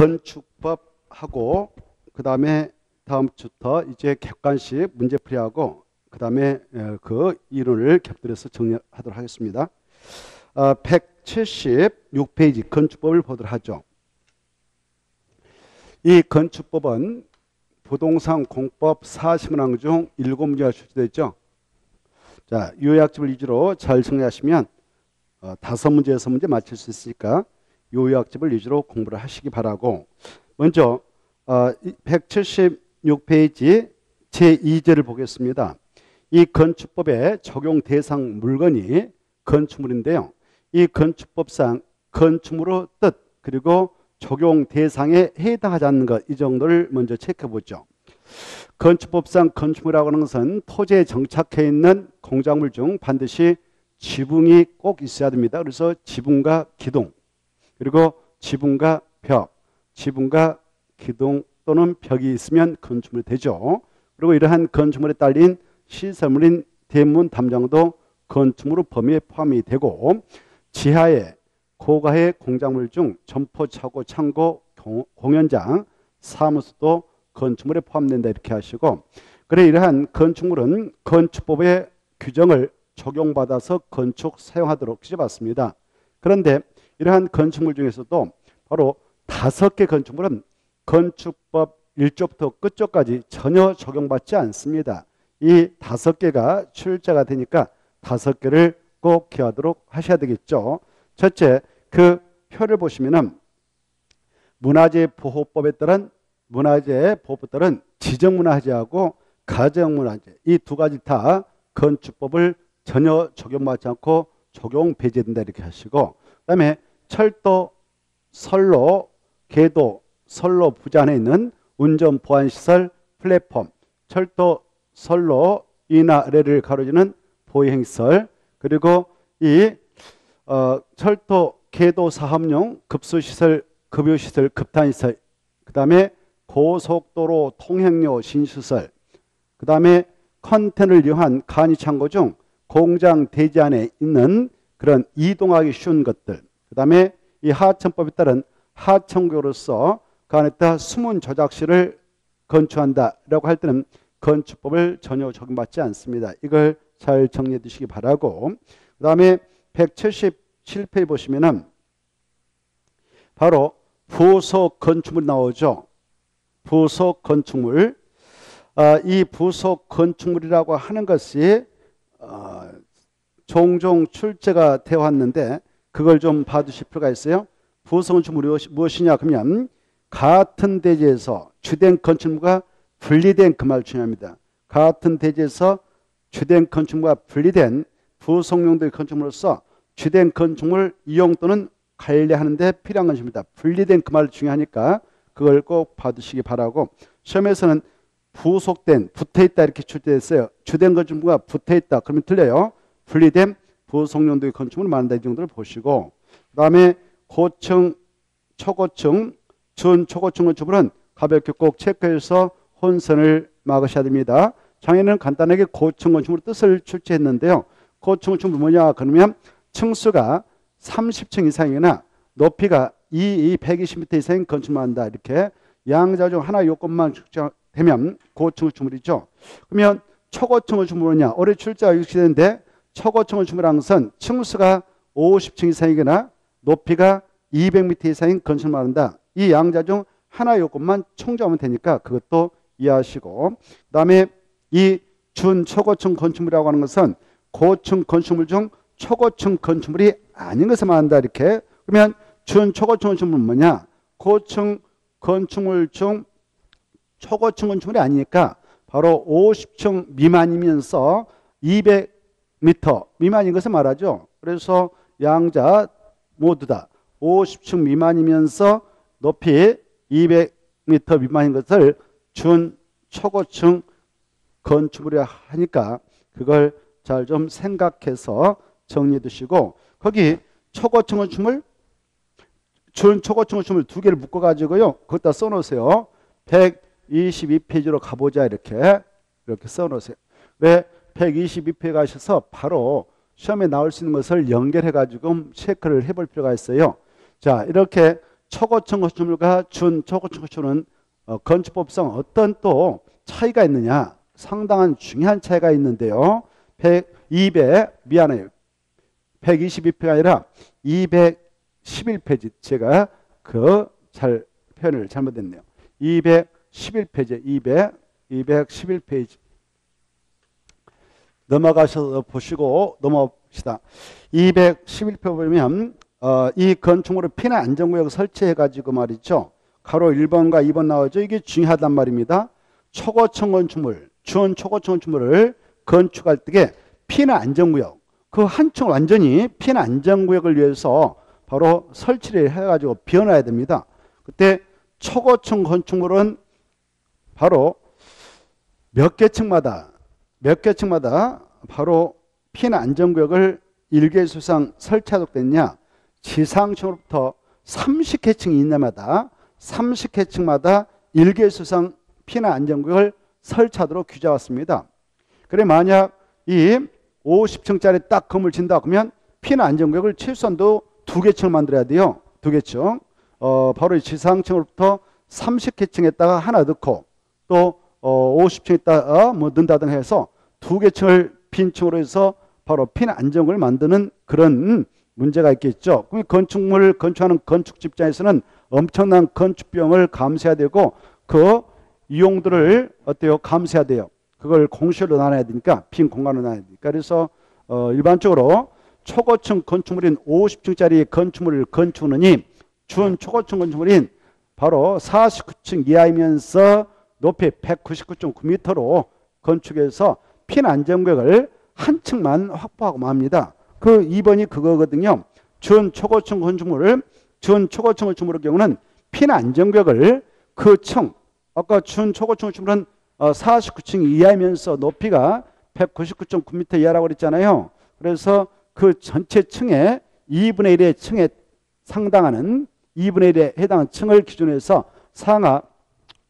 건축법하고 그 다음에 다음 주부터 이제 객관식 문제풀이하고 그 다음에 그 이론을 곁들여서 정리하도록 하겠습니다. 176페이지 건축법을 보도록 하죠. 이 건축법은 부동산 공법 40문항 중 7문제가 출제되어 있죠. 자, 요약집을 위주로 잘 정리하시면 5문제, 6문제 맞출 수 있으니까 요약집을 위주로 공부를 하시기 바라고, 먼저 176페이지 제2제를 보겠습니다. 이 건축법의 적용 대상 물건이 건축물인데요. 이 건축법상 건축물의 뜻 그리고 적용 대상에 해당하지 않는 것, 이 정도를 먼저 체크해보죠. 건축법상 건축물이라고 하는 것은 토지에 정착해 있는 공작물 중 반드시 지붕이 꼭 있어야 됩니다. 그래서 지붕과 기둥, 그리고 지붕과 벽, 지붕과 기둥 또는 벽이 있으면 건축물이 되죠. 그리고 이러한 건축물에 딸린 시설물인 대문, 담장도 건축물 범위에 포함이 되고, 지하에 고가의 공작물 중 점포, 차고, 창고, 공연장, 사무소도 건축물에 포함된다 이렇게 하시고, 그래 이러한 건축물은 건축법의 규정을 적용받아서 건축 사용하도록 지어봤습니다. 그런데 이러한 건축물 중에서도 바로 5개 건축물은 건축법 1조부터 끝조까지 전혀 적용받지 않습니다. 이 5개가 출제가 되니까 5개를 꼭 기하도록 하셔야 되겠죠. 첫째, 그 표를 보시면은 문화재 보호법에 따른 지정문화재하고 가정문화재, 이 2가지 다 건축법을 전혀 적용받지 않고 적용 배제된다 이렇게 하시고, 그 다음에 철도, 선로, 궤도, 선로 부지 안에 있는 운전 보안시설, 플랫폼, 철도, 선로 위나 아래를 가로지는 보행시설, 그리고 이 철도, 궤도 사업용 급수시설, 급유시설, 급탄시설, 그 다음에 고속도로 통행료 신시설, 그 다음에 컨테이너를 이용한 간이창고 중 공장 대지 안에 있는 그런 이동하기 쉬운 것들, 그 다음에 이 하천법에 따른 하천구로서 그 안에다 수문 조작실을 건축한다라고 할 때는 건축법을 전혀 적용받지 않습니다. 이걸 잘 정리해 두시기 바라고, 그 다음에 177페이지 보시면은 바로 부속 건축물 나오죠. 부속 건축물. 이 부속 건축물이라고 하는 것이 종종 출제가 되어 왔는데 그걸 좀 봐두실 필요가 있어요. 부속 건축물이 무엇이냐 그러면 같은 대지에서 주된 건축물과 분리된, 그 말 중요합니다. 같은 대지에서 주된 건축물과 분리된 부속 용도의 건축물로서 주된 건축물 이용 또는 관리하는 데 필요한 것입니다. 분리된, 그 말 중요하니까 그걸 꼭 봐두시기 바라고, 시험에서는 부속된, 붙어있다 이렇게 출제했어요. 주된 건축물과 붙어있다 그러면 틀려요. 분리된 부속 용도의 건축물을 말한다, 이 정도를 보시고, 그 다음에 고층, 초고층, 준초고층 건축물은 가볍게 꼭 체크해서 혼선을 막으셔야 됩니다. 장애는 간단하게 고층 건축물 뜻을 출제했는데요. 고층 건축물 뭐냐 그러면 층수가 30층 이상이거나 높이가 120m 이상인 건축물을 한다, 이렇게 양자 중 하나 요건만 되면 고층 건축물이죠. 그러면 초고층 건축물은 뭐냐, 올해 출제가 유치되는데 초고층 건축물이라는 것은 층수가 50층 이상이거나 높이가 200m 이상인 건축물을 한다. 이 양자 중 하나 요건만 총정하면 되니까 그것도 이해하시고, 그 다음에 이 준초고층 건축물이라고 하는 것은 고층 건축물 중 초고층 건축물이 아닌 것을 말한다, 이렇게. 그러면 준초고층 건축물은 뭐냐, 고층 건축물 중 초고층 건축물이 아니니까 바로 50층 미만이면서 200m 미만인 것을 말하죠. 그래서 양자 모두 다 50층 미만이면서 높이 200m 미만인 것을 준 초고층 건축물이라 하니까 그걸 잘 좀 생각해서 정리해 두시고, 거기 초고층 건축물, 준 초고층 건축물 2개를 묶어 가지고요, 거기다 써 놓으세요. 122페이지로 가보자, 이렇게 써 놓으세요. 왜 122페이지 가셔서 바로 시험에 나올 수 있는 것을 연결해 가지고 체크를 해볼 필요가 있어요. 자, 이렇게 초고층 건축물과 준초고층 건축물은 건축법상 어떤 또 차이가 있느냐? 상당한 중요한 차이가 있는데요. 122페이지가 아니라 211페이지. 제가 잘 표현을 잘못했네요. 211페이지. 211페이지. 넘어가셔서 보시고 넘어봅시다. 211페이지 보면 이 건축물을 피난 안전구역 설치해가지고 말이죠. 가로 1번과 2번 나오죠. 이게 중요하단 말입니다. 초고층 건축물, 준초고층 건축물을 건축할 때 피난 안전구역, 그 한 층 완전히 피난 안전구역을 위해서 바로 설치를 해가지고 비워놔야 됩니다. 그때 초고층 건축물은 바로 몇 개 층마다 바로 피난 안전구역을 1개소 이상 설치하도록 됐냐? 지상층으로부터 30개층이 있는 데마다 30개층마다 1개소 이상 피난 안전구역을 설치하도록 규정해 왔습니다. 그래 만약 이 50층짜리 딱 건물 진다 그러면 피난 안전구역을 최소한도 2개층을 만들어야 돼요. 2개층. 바로 이 지상층으로부터 30개층에다가 하나 넣고 또 50층에다가 뭐 넣는다든가 해서 2개층을 빈층으로 해서 바로 피난 안전구역을 만드는 그런 문제가 있겠죠. 그럼 건축물을 건축하는 건축주 입장에서는 엄청난 건축 비용을 감수해야 되고 그 이용도를 어때요? 감수해야 돼요. 그걸 공실로 나눠야 되니까 빈 공간으로 나눠야 되니까 그래서 일반적으로 초고층 건축물인 50층짜리 건축물을 건축하느니 준초고층 건축물인 바로 49층 이하이면서 높이 199.9m로 건축해서 피난 안전구역을 한 층만 확보하고 맙니다. 그 2번이 그거거든요. 준초고층 건축물을 준초고층 건축물의 경우는 피난 안전구역을 그 층, 아까 준초고층 건축물은 49층 이하이면서 높이가 199.9m 이하라고 그랬잖아요. 그래서 그 전체 층의 2분의 1의 층에 상당하는 2분의 1에 해당하는 층을 기준으로 해서 상하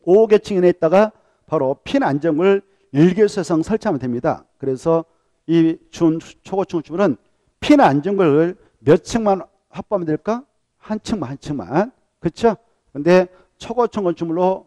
5개 층 이내에 있다가 바로 피난 안전구역을 1개소 이상 설치하면 됩니다. 그래서 이 준초고층 건축물은 피난 안전구역을 몇 층만 확보하면 될까? 한 층만. 그렇죠? 근데 초고층 건축물로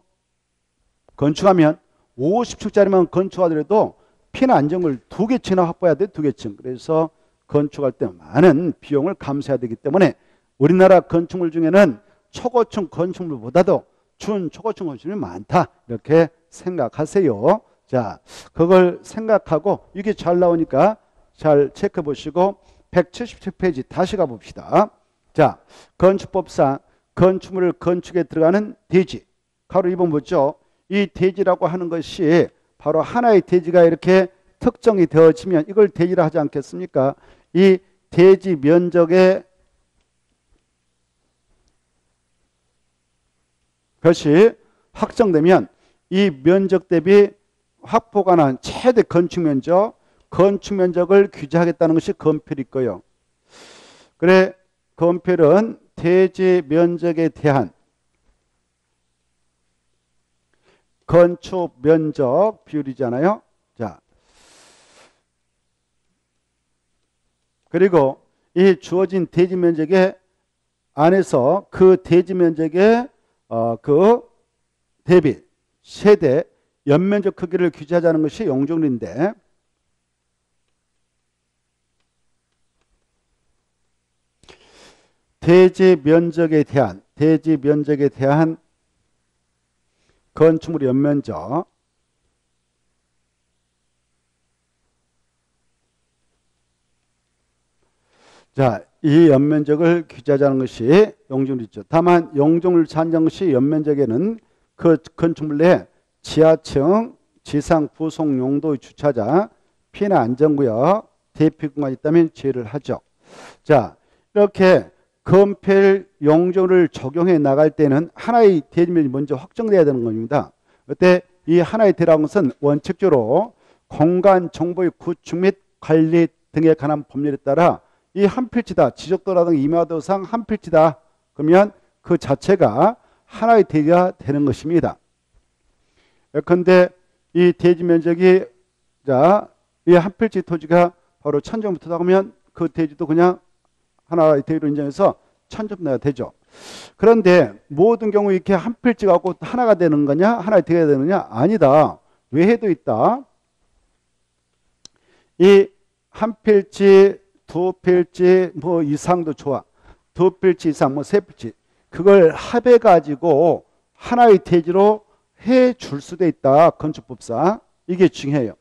건축하면 50층짜리만 건축하더라도 피난 안전구역을 2개층이나 확보해야 돼. 2개층. 그래서 건축할 때 많은 비용을 감수해야 되기 때문에 우리나라 건축물 중에는 초고층 건축물보다도 준초고층 건축물이 많다. 이렇게 생각하세요. 자, 그걸 생각하고 이게 잘 나오니까 잘 체크해 보시고 177페이지 다시 가봅시다. 자, 건축법상 건축물을 건축에 들어가는 대지. 가로 2번 보죠. 이 대지라고 하는 것이 바로 하나의 대지가 이렇게 특정이 되어지면 이걸 대지라 하지 않겠습니까? 이 대지 면적의 것이 확정되면 이 면적 대비 확보가 난 최대 건축면적을 규제하겠다는 것이 건폐일 거예요. 그래 건폐일은 대지 면적에 대한 건축 면적 비율이잖아요. 자, 그리고 이 주어진 대지 면적의 안에서 그 대지 면적의 그 대비 세대 연면적 크기를 규제하자는 것이 용적률인데 대지 면적에 대한 건축물 연면적 자, 이 연면적을 규제하자는 것이 용적률이죠. 다만 용적률 산정 시 연면적에는 그 건축물 내 지하층, 지상 부속 용도의 주차장, 피난 안전구역, 대피공간이 있다면 제외를 하죠. 자, 이렇게 건폐 용적률을 적용해 나갈 때는 하나의 대지면이 먼저 확정돼야 되는 겁니다. 그때 이 하나의 대라는 것은 원칙적으로 공간 정보의 구축 및 관리 등에 관한 법률에 따라 이 한 필지다, 지적도라든가 임야도상 한 필지다. 그러면 그 자체가 하나의 대지가 되는 것입니다. 예컨대 이 대지 면적이 자, 이 한 필지 토지가 바로 1000제곱미터다 하면 그 대지도 그냥 하나의 대지로 인정해서 1000제곱미터가 되죠. 그런데 모든 경우 이렇게 한 필지가고 하나가 되는 거냐? 하나가 되어야 되느냐? 아니다. 외해도 있다. 이 한 필지, 두 필지 뭐 이상도 좋아. 두 필지 이상 뭐 세 필지. 그걸 합해 가지고 하나의 대지로 해 줄 수도 있다. 건축법상. 이게 중요해요.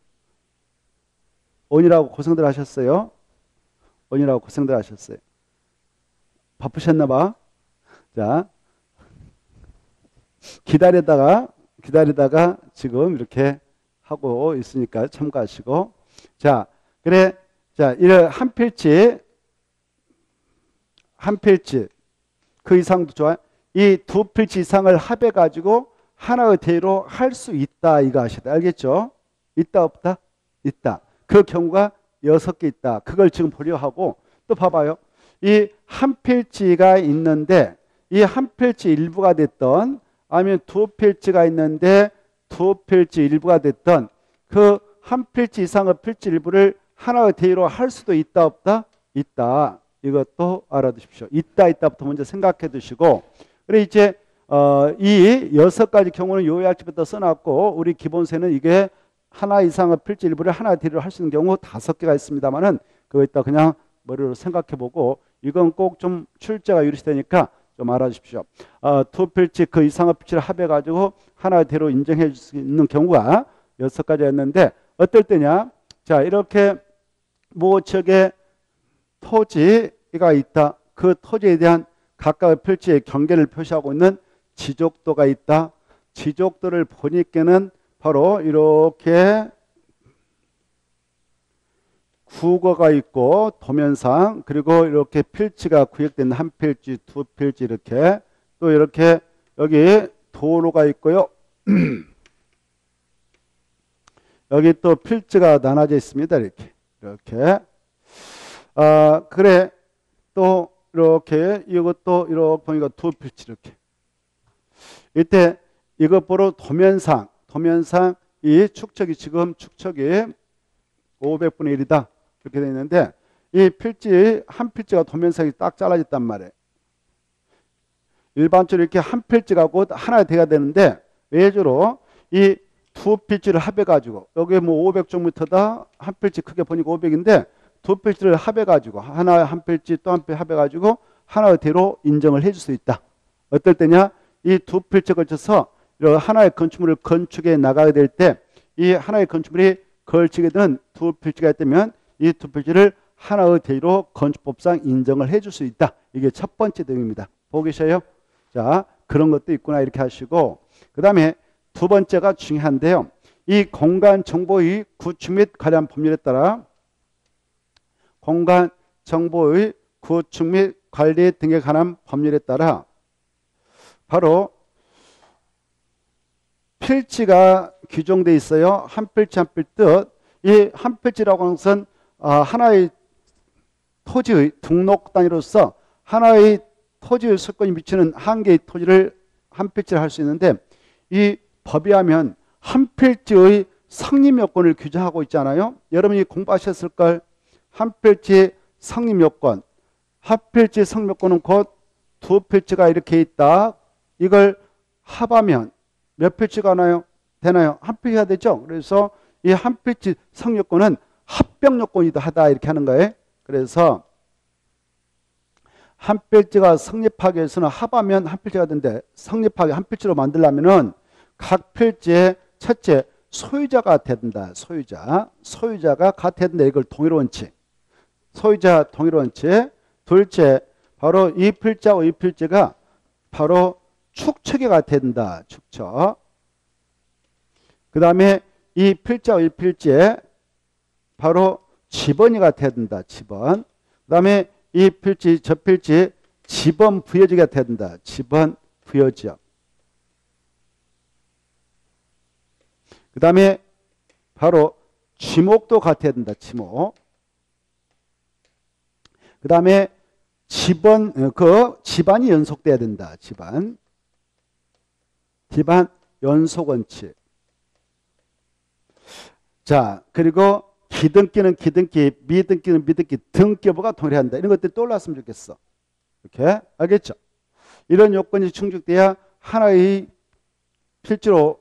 오늘하고 고생들 하셨어요? 오늘하고 고생들 하셨어요. 바쁘셨나 봐. 자, 기다리다가 지금 이렇게 하고 있으니까 참고하시고. 자, 그래. 자, 이런 한 필지 그 이상도 좋아요. 이 두 필지 이상을 합해 가지고 하나의 대로 할 수 있다 이거 아시다. 알겠죠? 있다 없다? 있다. 그 경우가 6개 있다. 그걸 지금 보려 하고 또 봐봐요. 이 한 필지가 있는데 이 한 필지 일부가 됐던 아니면 두 필지가 있는데 두 필지 일부가 됐던 그 한 필지 이상의 필지 일부를 하나의 대로 할 수도 있다 없다? 있다. 이것도 알아두십시오. 있다 없다부터 먼저 생각해 두시고 그래 이제 이 6가지 경우는 요약집부터 써놨고 우리 기본세는 이게 하나 이상의 필지 일부를 하나 대로 할 수 있는 경우 5개가 있습니다만은 그거 이따 그냥 머리로 생각해 보고 이건 꼭 좀 출제가 유리시되니까 좀 알아주십시오. 두 필지 그 이상의 필지를 합해 가지고 하나 대로 인정해 줄 수 있는 경우가 6가지였는데 어떨 때냐? 자, 이렇게 모척에 토지가 있다. 그 토지에 대한 각각의 필지의 경계를 표시하고 있는 지적도가 있다. 지적도를 보니까는 바로 이렇게 국어가 있고 도면상 그리고 이렇게 필지가 구역된 한 필지, 두 필지 이렇게 또 이렇게 여기 도로가 있고요. 여기 또 필지가 나눠져 있습니다. 이렇게. 그래 또 이렇게 이것도 이렇게 보니까 두 필지 이렇게. 이때 이것 보러 도면상 이 축척이 지금 축척이 500분의 1이다. 이렇게 되어 있는데 이 필지 한 필지가 도면상이 딱 잘라졌단 말이에요. 일반적으로 이렇게 한 필지가 곧 하나 돼야 되는데 외주로 이 두 필지를 합해 가지고 여기 뭐 500제곱미터다. 한 필지 크게 보니까 500인데 두 필지를 합해 가지고 하나 한 필지 또 한 필지 합해 가지고 하나대로 인정을 해줄 수 있다. 어떨 때냐? 이 두 필지에 걸쳐서 하나의 건축물을 건축해 나가게 될 때 이 하나의 건축물이 걸치게 되는 두 필지가 있다면 이 두 필지를 하나의 대로 건축법상 인정을 해줄 수 있다. 이게 첫 번째 내용입니다. 보고 계셔요? 자, 그런 것도 있구나 이렇게 하시고 그 다음에 두 번째가 중요한데요. 이 공간 정보의 구축 및 관련 법률에 따라 공간 정보의 구축 및 관리 등에 관한 법률에 따라 바로 필지가 규정되어 있어요. 한 필지 한 필지 뜻. 이 한 필지라고 하는 것은 하나의 토지의 등록 단위로서 하나의 토지의 소유권이 미치는 한 개의 토지를 한 필지를 할 수 있는데 이 법이 하면 한 필지의 성립 요건을 규정하고 있잖아요. 여러분이 공부하셨을 걸. 한 필지 성립 요건. 한 필지 성립 요건은 곧 두 필지가 이렇게 있다. 이걸 합하면 몇 필지가 되나요? 한 필지가 되죠. 그래서 이 한 필지 성립 요건은 합병 요건이다 하다 이렇게 하는 거예요. 그래서 한 필지가 성립하기 위해서는 합하면 한 필지가 되는데 성립하게 한 필지로 만들려면은 각 필지의 첫째 소유자가 돼야 된다. 소유자가 같아야 된다. 이걸 동일 원칙. 소유자 동일 원칙. 둘째 바로 이 필지하고 이 필지가 바로 축척이 같아야 된다. 축척. 그 다음에 이 필지하고 이 필지에 바로 지번이 같아야 된다. 지번. 그 다음에 이 필지 저 필지 지번 부여지가 돼야 된다. 지번 부여지역. 그 다음에 바로 지목도 같아야 된다. 지목. 그 다음에 집안이 연속돼야 된다. 집안 연속 원칙. 자, 그리고 기등기는 기등기, 미등기는 미등기, 등기부가 동일한다. 이런 것들이 떠올랐으면 좋겠어. 이렇게 알겠죠? 이런 요건이 충족돼야 하나의 필지로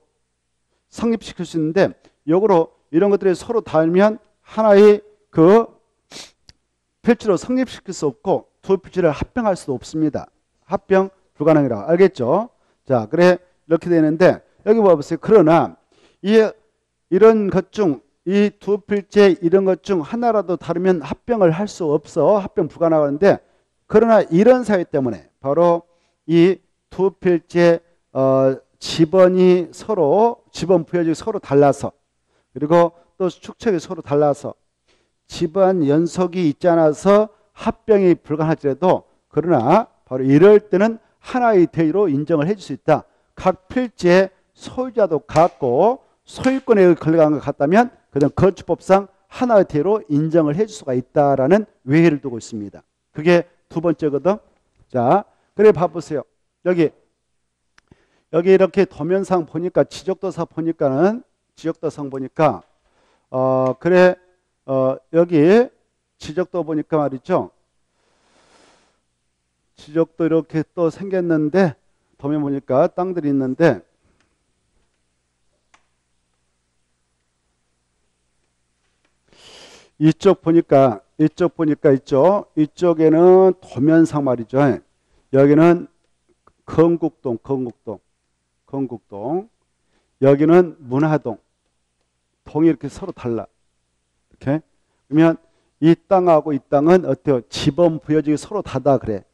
성립시킬 수 있는데, 역으로 이런 것들이 서로 다르면 하나의 그 필지로 성립시킬 수 없고 두 필지를 합병할 수도 없습니다. 합병 불가능이라고. 알겠죠? 자, 그래 이렇게 되는데, 여기 봐보세요. 그러나 이런 것 중, 이 두 필지 이런 것 중 하나라도 다르면 합병을 할 수 없어. 합병 불가능한데, 그러나 이런 사유 때문에 바로 이 두 필지의 지번이 서로, 지번 부여직이 서로 달라서, 그리고 또 축척이 서로 달라서 지번 연속이 있지 않아서 합병이 불가능할지라도, 그러나 바로 이럴 때는 하나의 대의로 인정을 해줄 수 있다. 각 필지의 소유자도 같고 소유권에 걸려간 것 같다면 그다음 건축법상 하나의 대의로 인정을 해줄 수가 있다라는 외회를 두고 있습니다. 그게 두 번째거든. 자, 그래 봐보세요. 여기 이렇게 도면상 보니까, 지적도상 보니까 여기 지적도 보니까 말이죠. 지적도 이렇게 또 생겼는데, 도면 보니까 땅들이 있는데, 이쪽 보니까 이쪽에는 도면상 말이죠. 여기는 건국동, 여기는 문화동. 동이 이렇게 서로 달라. 이렇게. 그러면 이 땅하고 이 땅은 어때요? 지번 부여직이 서로 다르다 그래.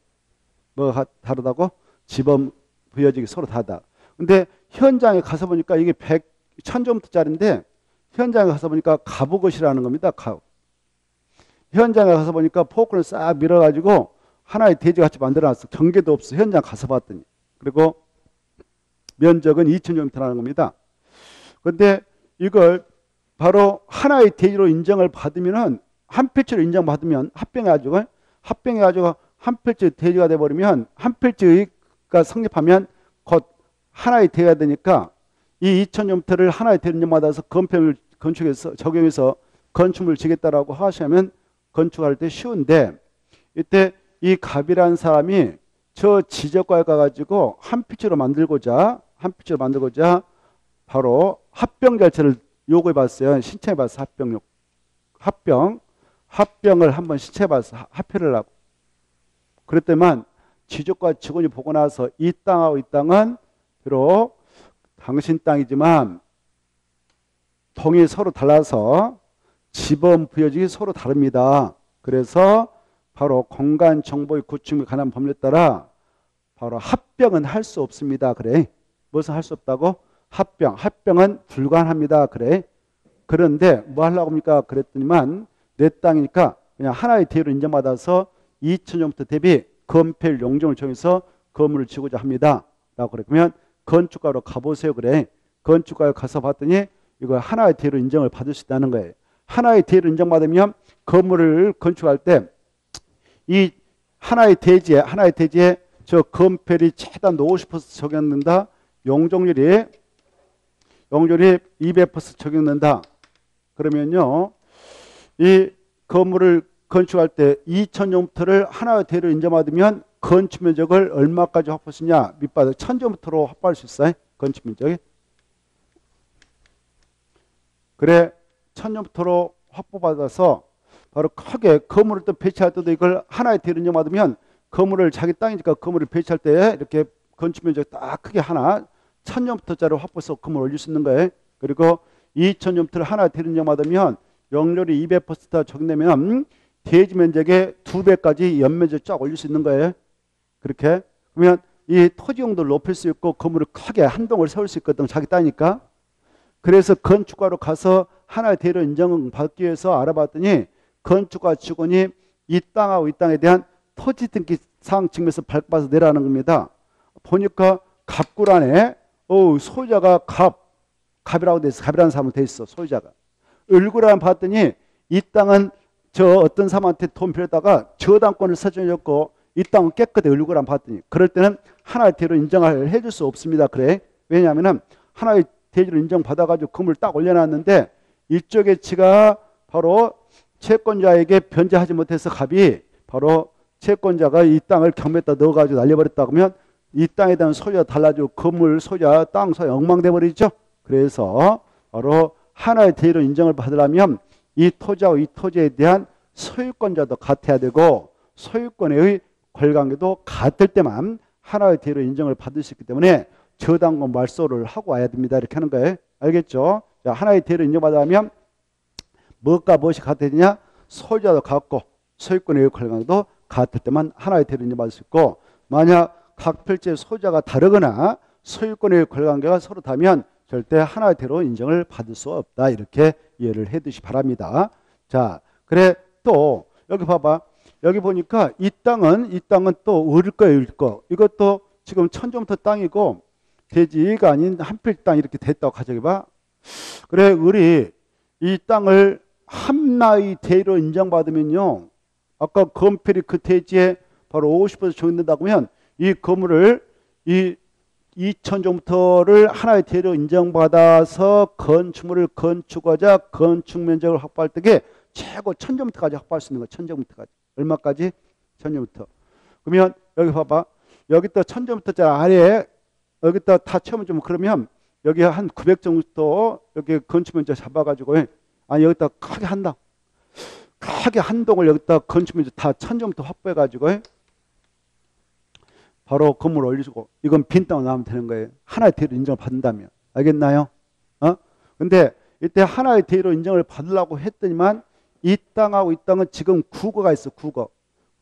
뭐가 다르다고? 지번 부여직이 서로 다르다. 근데 현장에 가서 보니까 이게 1000제곱미터짜리인데, 현장에 가서 보니까 가부것이라는 겁니다. 현장에 가서 보니까 포크를 싹 밀어가지고 하나의 대지 같이 만들어놨어. 경계도 없어. 현장 가서 봤더니. 그리고 면적은 2000제곱미터라는 겁니다. 근데 이걸 바로 하나의 대지로 인정을 받으면은, 한 필지로 인정받으면 합병해가지고 한 필지 대지가 돼버리면, 한 필지가 성립하면 곧 하나의 대지가 되니까, 이 2000제곱미터를 하나의 대지로 인정받아서 건축에서 적용해서 건축물을 지겠다라고 하시면 건축할 때 쉬운데, 이때 이 갑이라는 사람이 저 지적과에 가가지고 한 필지로 만들고자 바로 합병 절차를 요구해 봤어요. 신청해 봤어. 합병을 한번 신청해 봤어. 합의를 하고. 그랬더만 지적과 직원이 보고 나서, 이 땅하고 이 땅은 비록 당신 땅이지만 동이 서로 달라서 지번 부여직이 서로 다릅니다. 그래서 바로 공간 정보의 구축에 관한 법률에 따라 바로 합병은 할 수 없습니다. 그래. 무엇을 할 수 없다고? 합병은 불가능합니다. 그래. 그런데 뭐 하려고 합니까? 그랬더니만 내 땅이니까 그냥 하나의 대의로 인정받아서 2000년부터 대비 건폐율 용적을 정해서 건물을 지고자 합니다. 라고 그래. 그러면 건축가로 가보세요. 그래. 건축가에 가서 봤더니 이거 하나의 대의로 인정을 받을 수 있다는 거예요. 하나의 대의로 인정받으면 건물을 건축할 때 이 하나의 대지에 저 건폐율이 최단 50% 적용된다. 용적률이 200% 적용된다. 그러면요, 이 건물을 건축할 때 2000제곱미터를 하나의 대로 인정받으면 건축 면적을 얼마까지 확보할 수 있냐? 밑바닥 1000제곱미터로 확보할 수 있어요. 건축 면적이. 그래, 1000제곱미터로 확보받아서 바로 크게 건물을 또 배치할 때도 이걸 하나의 대로 인정받으면, 건물을 자기 땅이니까 건물을 배치할 때 이렇게 건축 면적 딱 크게 하나 1000제곱미터짜리 확보해서 건물을 올릴 수 있는 거예요. 그리고 2000제곱미터를 하나의 대로 인정받으면 용적률이 200% 적용되면 대지 면적의 2배까지 연면적 쫙 올릴 수 있는 거예요. 그렇게. 그러면 이 토지 용도를 높일 수 있고 건물을 크게 한 동을 세울 수 있거든. 자기 땅이니까. 그래서 건축가로 가서 하나의 대로 인정받기 위해서 알아봤더니, 건축가 직원이 이 땅하고 이 땅에 대한 토지 등기상 증명서 발급받아서 내라는 겁니다. 보니까 갑구란에 소유자가 갑이라고 돼 있어. 갑이라는 사람으로 돼 있어. 소유자가. 을구란 봤더니 이 땅은 저 어떤 사람한테 돈 빌렸다가 저당권을 설정해줬고 이 땅은 깨끗해. 을구란 봤더니. 그럴 때는 하나의 대로 인정을 해줄 수 없습니다. 그래. 왜냐하면 하나의 대지로 인정받아가지고 건물을 딱 올려놨는데, 이쪽의 지가 바로 채권자에게 변제하지 못해서 갑이 바로 채권자가 이 땅을 경매에다 넣어가지고 날려버렸다 그러면 이 땅에 대한 소유가 달라지고 건물 소유와 땅 소유가 엉망돼 버리죠. 그래서 바로 하나의 대의로 인정을 받으려면 이 토지하고 이 토지에 대한 소유권자도 같아야 되고 소유권의 권리관계도 같을 때만 하나의 대의로 인정을 받을 수 있기 때문에 저당과 말소를 하고 와야 됩니다. 이렇게 하는 거예요. 알겠죠? 자, 하나의 대의로 인정받으려면 무엇과 무엇이 같아야 되냐? 소유자도 같고 소유권의 권리관계도 같을 때만 하나의 대의로 인정받을 수 있고, 만약 각 필지의 소유자가 다르거나 소유권의 권리관계가 서로 다르면 절대 하나의 대의로 인정을 받을 수 없다. 이렇게 이해를 해 두시기 바랍니다. 자, 그래 또 여기 봐봐. 여기 보니까 이 땅은 또 을 거예요, 을 거. 이것도 지금 천정부터 땅이고 대지가 아닌 한필 땅 이렇게 됐다고 가정해봐. 그래, 을이 이 땅을 함나의 대의로 인정받으면요, 아까 건필이 그 대지에 바로 50% 적용된다고 하면 이 건물을 이 2000정부터를 하나의 대의로 인정받아서 건축물을 건축하자 건축 면적을 확보할 때에 최고 1000제곱미터까지 확보할 수 있는 거. 1000제곱미터까지. 얼마까지? 1000제곱미터. 그러면 여기 봐봐. 여기 또 1000제곱미터짜리 아래에 여기다 다 채우면 좀 그러면 여기 한 900 정도 여기 건축 면적 잡아가지고 여기다 크게 한다. 크게 한 동을 여기다 건축 면적 다 1000제곱미터 확보해가지고 바로 건물 올리시고, 이건 빈 땅으로 나오면 되는 거예요. 하나의 대의로 인정을 받는다면. 알겠나요? 근데 이때 하나의 대의로 인정을 받으려고 했더니만 이 땅하고 이 땅은 지금 국어가 있어, 국어.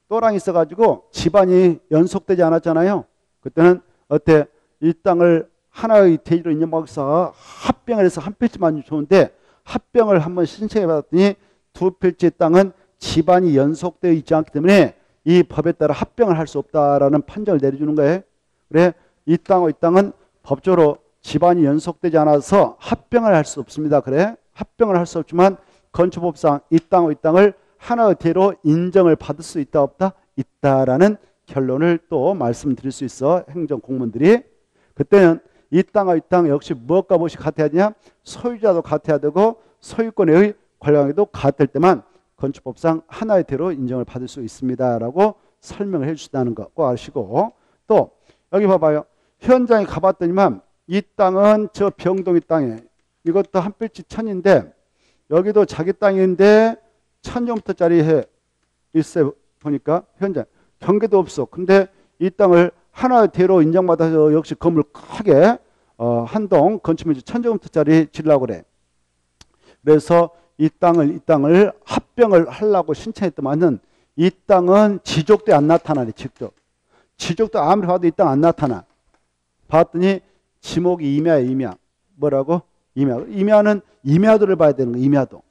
또랑이 있어가지고 집안이 연속되지 않았잖아요. 그때는 어때? 이 땅을 하나의 대의로 인정받아서 합병을 해서 한 필지만 좋은데 합병을 한번 신청해 받았더니 두 필지의 땅은 집안이 연속되어 있지 않기 때문에 이 법에 따라 합병을 할 수 없다라는 판정을 내려주는 거예요. 그래, 이 땅과 이 땅은 법적으로 집안이 연속되지 않아서 합병을 할 수 없습니다. 그래, 합병을 할 수 없지만 건축법상 이 땅과 이 땅을 하나의 대로 인정을 받을 수 있다 없다? 있다라는 결론을 또 말씀드릴 수 있어. 행정공무원들이. 그때는 이 땅과 이 땅 역시 무엇과 무엇이 같아야 되냐? 소유자도 같아야 되고 소유권의 관련에도 같을 때만 건축법상 하나의 대로 인정을 받을 수 있습니다라고 설명을 해주신다는 거 꼭 아시고, 또 여기 봐봐요. 현장에 가봤더니만 이 땅은 저 병동이 땅에 이것도 한 필지 1000인데 여기도 자기 땅인데 1000제곱미터짜리 해 있어요. 보니까 현장 경계도 없어. 근데 이 땅을 하나의 대로 인정받아서 역시 건물 크게 한동 건축면적 1000제곱미터짜리 지으려고 그래. 그래서 이 땅을 합병을 하려고 신청했더만은 이 땅은 지적도 안 나타나네. 지적도 아무리 봐도 이 땅 안 나타나. 봤더니 지목이 임야야, 임야. 뭐라고? 임야. 임야는 임야도를 봐야 되는 거야. 임야도.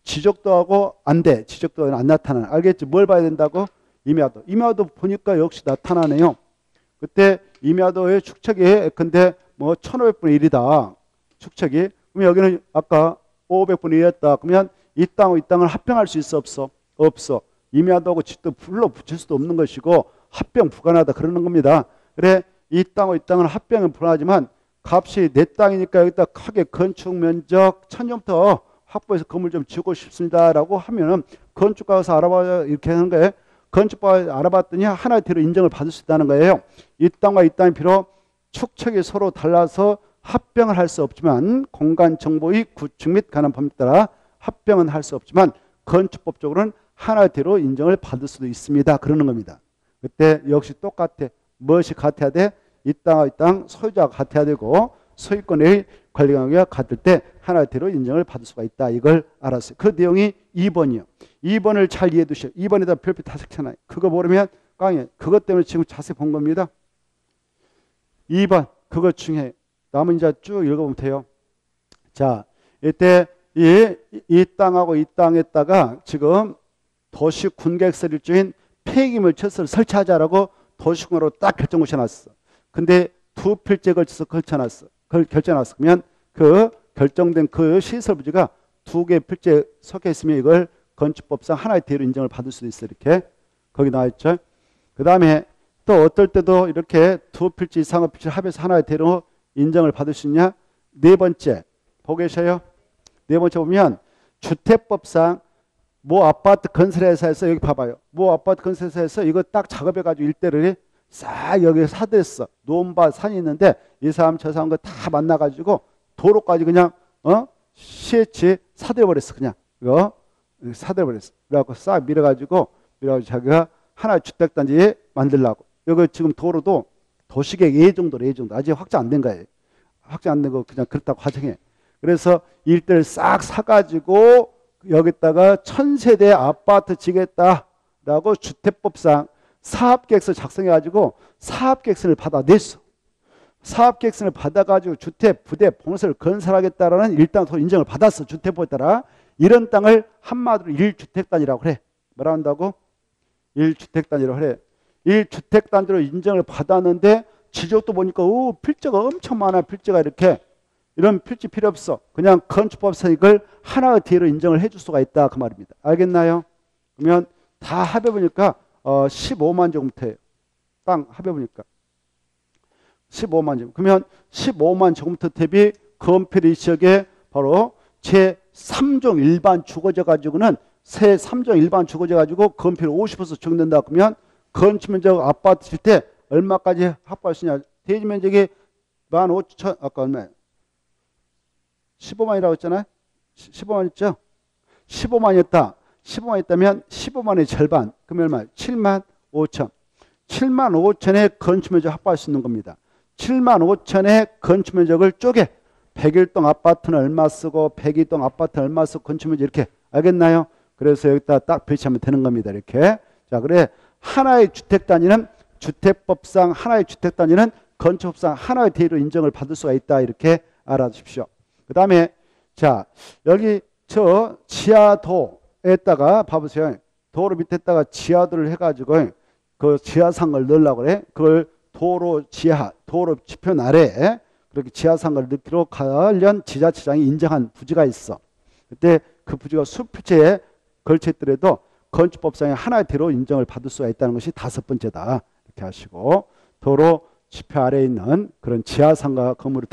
지적도 하고 안 돼. 지적도 안 나타나. 알겠지? 뭘 봐야 된다고? 임야도. 임야도 보니까 역시 나타나네요. 그때 임야도의 축척이 근데 뭐 1500분의 1이다. 축척이. 그럼 여기는 아까 500분의 1이었다. 그러면 이 땅을 합병할 수 있어 없어? 없어. 임야도하고 집도 불러 붙일 수도 없는 것이고 합병 불가능하다 그러는 겁니다. 그래, 이 땅은 합병은 불가능하지만 값이 내 땅이니까 여기다 크게 건축 면적 1000제곱미터 확보해서 건물 좀 지고 싶습니다라고 하면은 건축가 가서 알아봐 이렇게 하는 거예요. 건축가 알아봤더니 하나의 대로 인정을 받을 수 있다는 거예요. 이 땅과 이 땅이 비록 축척이 서로 달라서 합병을 할 수 없지만 공간 정보의 구축 및 관한 법률 따라 합병은 할 수 없지만 건축법적으로는 하나의 대로 인정을 받을 수도 있습니다. 그러는 겁니다. 그때 역시 똑같아. 무엇이 같아야 돼? 이 땅과 이 땅 소유자가 같아야 되고 소유권의 관리관계가 같을 때 하나의 대로 인정을 받을 수가 있다. 이걸 알았어요. 그 내용이 2번이요. 2번을 잘 이해해 두시오. 2번에다 별표 다 적혀놔요. 그거 모르면 깡이에요. 그것 때문에 지금 자세히 본 겁니다. 2번 그거 중요해요. 남은 이제 쭉 읽어보면 돼요. 자, 이때 이 땅하고 이 땅에다가 지금 도시군계획설 일종인 폐기물 처소를 설치하자라고 도시군으로 딱 결정고셔놨어. 근데 두 필지에 걸쳐서 결정해놨어. 그러면 그 결정된 그 시설 부지가 두 개의 필지에 속해 있으면 이걸 건축법상 하나의 대로 인정을 받을 수도 있어. 이렇게 거기 나와 있죠. 그 다음에 또 어떨 때도 이렇게 두 필지 이상의 필지 합해서 하나의 대로 인정을 받을 수 있냐? 네 번째 보고 계셔요. 네 번째 보면 주택법상 모 아파트 건설회사에서 여기 봐봐요. 모 아파트 건설회사에서 이거 딱 작업해가지고 일대를 싹 여기 사들였어. 논밭 산이 있는데 이 사람 저 사람 거 다 만나가지고 도로까지 그냥 시에치 사들여버렸어. 그냥 이거 사들여버렸어. 그래갖고 싹 밀어가지고 자기가 하나의 주택단지 만들려고. 여기 지금 도로도 도시계획 A 정도로 아직 확정 안 된 거예요. 확정 안 된 거 그냥 그렇다고 가정해. 그래서 일대를 싹 사가지고 여기다가 1000세대 아파트 지겠다라고 주택법상 사업계획서 작성해가지고 사업계획서를 받아냈어. 사업계획서를 받아가지고 주택, 부대, 봉쇄를 건설하겠다라는 일단 인정을 받았어. 주택법에 따라. 이런 땅을 한마디로 1주택단이라고 그래. 뭐라 한다고? 1주택단이라고 그래. 1주택단지로 인정을 받았는데 지적도 보니까 필지가 엄청 많아. 필지가 이렇게. 이런 필지 필요 없어. 그냥 건축법상 이걸 하나의 뒤로 인정을 해줄 수가 있다. 그 말입니다. 알겠나요? 그러면 다 합해보니까 15만 제곱미터예요. 땅 합해보니까 15만 제곱. 그러면 15만 제곱미터 대비 건폐 이 지역에 바로 제3종 일반 주거지 가지고는 새 3종 일반 주거지 가지고 건폐를 50% 적용된다. 그러면 건축 면적 아파트 칠 때 얼마까지 확보할 수 있냐? 대지 면적이 15,000 아까 얼마예요? 15만이라고 했잖아요. 15만 있죠? 15만이었다. 15만 있다면 15만의 절반. 그러면 얼마? 7만 5천. 7만 5천의 건축 면적 확보할 수 있는 겁니다. 7만 5천의 건축 면적을 쪼개 101동 아파트는 얼마 쓰고 102동 아파트는 얼마 쓰고 건축 면적 이렇게 알겠나요? 그래서 여기다 딱 배치하면 되는 겁니다. 이렇게. 자, 그래 하나의 주택 단위는 주택법상 하나의 주택 단위는 건축법상 하나의 대로 인정을 받을 수가 있다. 이렇게 알아두십시오. 그 다음에 자 여기 저 지하도에다가 봐보세요. 도로 밑에다가 지하도를 해가지고 그 지하상을 넣으려고 그래. 그걸 도로 지하, 도로 지편 아래에 그렇게 지하상을 넣기로 관련 지자체장이 인정한 부지가 있어. 그때 그 부지가 수표체에 걸쳐 있더라도 건축법상의 하나의 대로 인정을 받을 수가 있다는 것이 5번째다. 이렇게 하시고 도로 지표 아래에 있는 그런 지하상가 건물을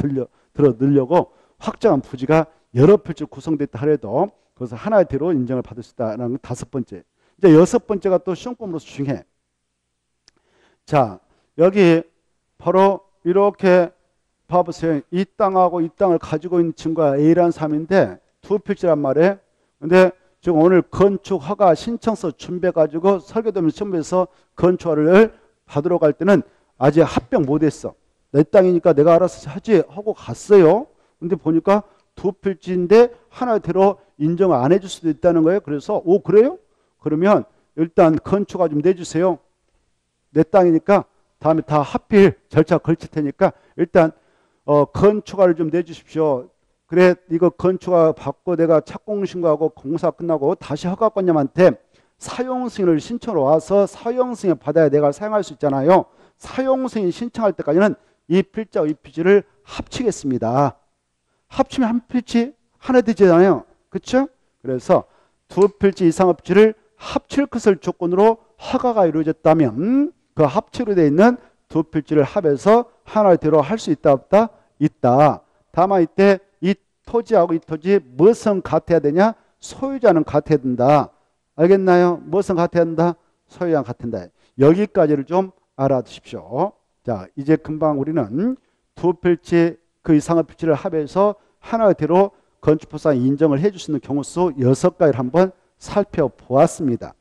들어 넣으려고 확정한 부지가 여러 필지로 구성됐다 하더라도 그것을 하나의 대로 인정을 받을 수 있다는 5번째. 이제 6번째가 또 시험범으로서 중요해. 자, 여기 바로 이렇게 봐보세요. 이 땅하고 이 땅을 가지고 있는 친구가 A라는 사람인데 두 필지란 말이에요. 근데 지금 오늘 건축 허가 신청서 준비해가지고 설계도면 시험에서 건축허가를 받으러 갈 때는 아직 합격 못했어. 내 땅이니까 내가 알아서 하지 하고 갔어요. 근데 보니까 두 필지인데 하나대로 인정을 안 해줄 수도 있다는 거예요. 그래서 그래요? 그러면 일단 건축허가 좀 내주세요. 내 땅이니까 다음에 다 합필 절차 걸칠 테니까 일단 건축허가를 좀 내주십시오. 그래 이거 건축허가 받고 내가 착공신고하고 공사 끝나고 다시 허가권자한테 사용승인을 신청으로 와서 사용승인 받아야 내가 사용할 수 있잖아요. 사용승인 신청할 때까지는 이 필지와 이 필지를 합치겠습니다. 합치면 한 필지 하나 되잖아요. 그렇죠? 그래서 두 필지 이상의 필지를 합칠 것을 조건으로 허가가 이루어졌다면 그 합치로 되어 있는 두 필지를 합해서 하나의 대로 할 수 있다 없다? 있다. 다만 이때 이 토지하고 이 토지 무엇은 같아야 되냐? 소유자는 같아야 된다. 알겠나요? 무엇은 같아야 된다? 소유자는 같은다. 여기까지를 좀 알아두십시오. 자, 이제 금방 우리는 두 필지 그 이상의 필지를 합해서 하나의 대로 건축법상 인정을 해줄 수 있는 경우 수 6가지를 한번 살펴보았습니다.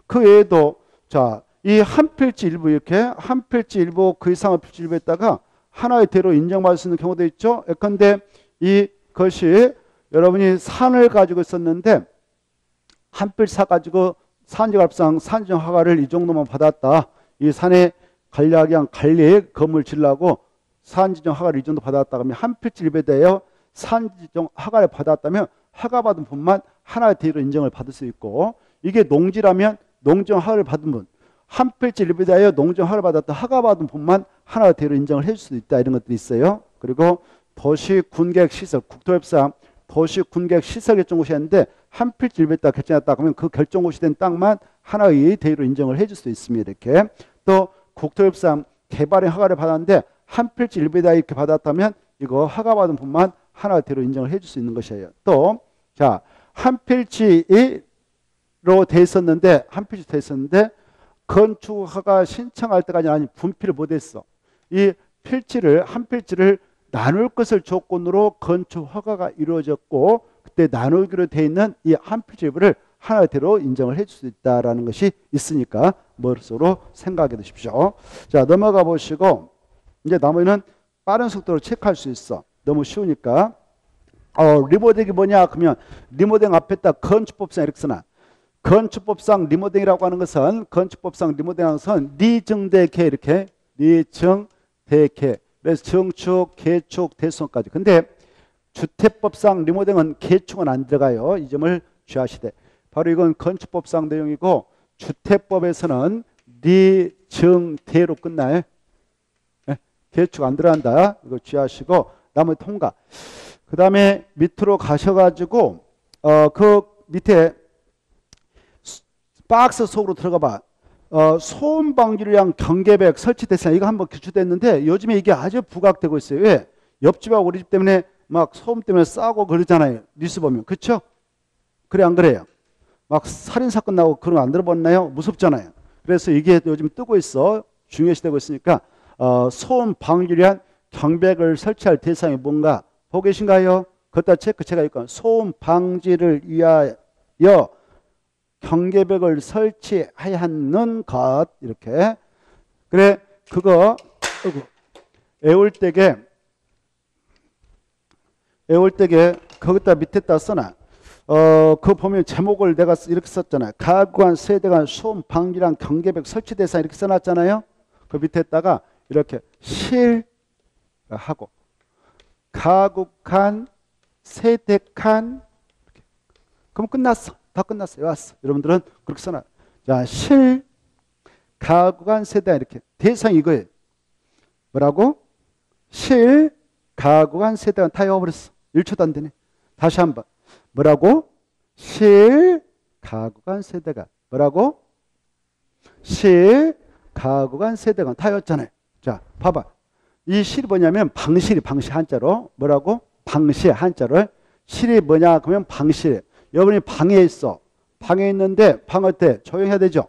그 외에도 자, 이 한 필지 일부 이렇게 한 필지 일부 그 이상의 필지 일부에다가 하나의 대로 인정받을 수 있는 경우도 있죠. 예컨대 이것이 여러분이 산을 가지고 있었는데 한 필지 사가지고 산지관리법상 산지정 허가를 이 정도만 받았다. 이 산에 관리하기 관리 건물 지으려고 산지정 허가를 이 정도 받았다. 그러면 한 필지 일부에 대하여 산지정 허가를 받았다면 허가받은 분만 하나의 대로 인정을 받을 수 있고 이게 농지라면 농지정 허가를 받은 분 한 필지 일부에 대하여 농지정 허가를 받았다. 허가받은 분만 하나의 대로 인정을 해줄 수도 있다. 이런 것들이 있어요. 그리고 도시군계획시설 국토협상 도시군계획시설 결정고시 했는데 한 필지 일부에 따라 결정했다. 그러면 그 결정고시 된 땅만 하나의 대로 인정을 해줄 수 있습니다. 이렇게 또 국토협상 개발의 허가를 받았는데 한 필지 일부에 대하여 이렇게 받았다면 이거 허가받은 분만 하나의 대로 인정을 해줄 수 있는 것이에요. 또 자, 한 필지로 돼 있었는데 한 필지 돼 있었는데 건축허가 신청할 때까지 아니 분필을 못했어. 이 필지를 한 필지를 나눌 것을 조건으로 건축허가가 이루어졌고 그때 나누기로 돼 있는 이 한 필지를 하나대로 인정을 해줄 수 있다라는 것이 있으니까 머릿속으로 생각해 두십시오. 자, 넘어가 보시고 이제 나머지는 빠른 속도로 체크할 수 있어. 너무 쉬우니까. 리모델이 뭐냐? 그러면 리모델 앞에다 건축법상 이렇게 써놔. 건축법상 리모델이라고 하는 것은 건축법상 리모델이라는 것은 리증대개 이렇게 리증대개. 그래서 증축, 개축, 대수까지. 근데 주택법상 리모델은 개축은 안 들어가요. 이 점을 주의하시되. 바로 이건 건축법상 내용이고 주택법에서는 리증대로 끝나요. 네? 개축 안 들어간다. 이거 주의하시고 나머지 통과. 그 다음에 밑으로 가셔가지고 그 밑에 박스 속으로 들어가 봐. 소음 방지를 위한 경계백 설치 대상 이거 한번 기출됐는데 요즘에 이게 아주 부각되고 있어요. 왜? 옆집하고 우리 집 때문에 막 소음 때문에 싸우고 그러잖아요. 뉴스 보면. 그렇죠? 그래 안 그래요? 막 살인사건 나오고 그런 거 안 들어봤나요? 무섭잖아요. 그래서 이게 요즘 뜨고 있어. 중요시되고 있으니까 소음 방지를 위한 경백을 설치할 대상이 뭔가 보고 계신가요? 그것다 체크 제가 읽고 소음 방지를 위하여 경계벽을 설치해야 하는 것 이렇게 그래 그거 애월댁에 거기다 밑에다 써놔. 그거 보면 제목을 내가 이렇게 썼잖아요. 가구간 세대간 소음 방지랑 경계벽 설치 대상 이렇게 써놨잖아요. 그 밑에다가 이렇게 실하고 가구간 세대간 그럼 끝났어. 다 끝났어요. 왔어. 여러분들은 그렇게 써놔. 자, 실 가구간 세대 이렇게 대상 이거예요. 뭐라고? 실 가구간 세대간 다 외워버렸어. 1초도 안 되네. 다시 한번. 뭐라고? 실 가구간 세대간 뭐라고? 실 가구간 세대간 다 외웠잖아요. 자, 봐봐. 이 실이 뭐냐면 방실이 방실 한자로 뭐라고? 방실 한자로 실이 뭐냐? 그러면 방실. 여러분이 방에 있어. 방에 있는데 방 어때? 조용해야 되죠?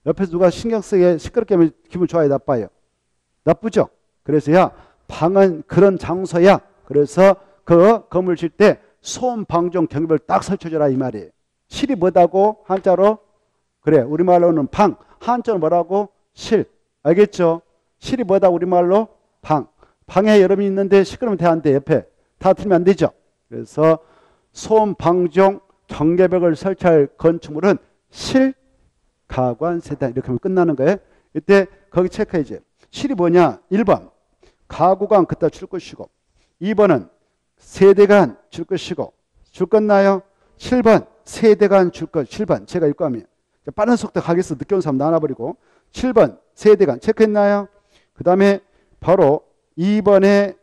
옆에서 누가 신경 쓰게 시끄럽게 하면 기분 좋아요? 나빠요? 나쁘죠? 그래서 야 방은 그런 장소야. 그래서 그 건물 질 때 소음 방종 경비를 딱 설쳐줘라 이 말이에요. 실이 뭐다고? 한자로? 그래 우리말로는 방. 한자로 뭐라고? 실. 알겠죠? 실이 뭐다 우리말로? 방. 방에 여러분이 있는데 시끄러우면 돼 안 돼? 옆에 다 틀면 안 되죠? 그래서 소음 방종 경계벽을 설치할 건축물은 실 가구간 세대 이렇게 하면 끝나는 거예요. 이때 거기 체크해야지. 실이 뭐냐? 1번 가구간 그따 줄 것이고 2번은 세대간 줄 것이고 줄 것나요? 7번 세대간 줄 것. 7번 제가 읽고 하면 빠른 속도 가겠어. 늦게 온 사람 나눠버리고 7번 세대간 체크했나요? 그 다음에 바로 2번에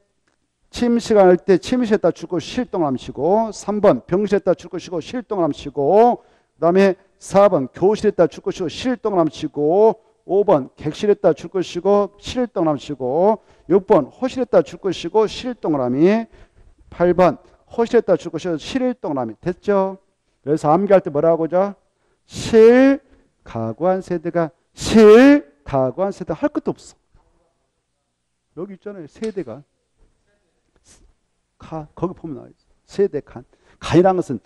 침시간 할 때 침실에다 줄 것 실동을 함시고 3번 병실에다 줄 것이고 실동을 함시고 그 다음에 4번 교실에다 줄 것이고 실동을 함시고 5번 객실에다 줄 것이고 실동을 함시고 6번 호실에다 줄 것이고 실동을 함이 8번 호실에다 줄 것이고 실동을 함이 됐죠? 그래서 암기할 때 뭐라고 하죠? 실 가구한 세대가 실 가구한 세대 할 것도 없어. 여기 있잖아요. 세대가 거기 보면 나와요. 세대 간. 간이라는 것은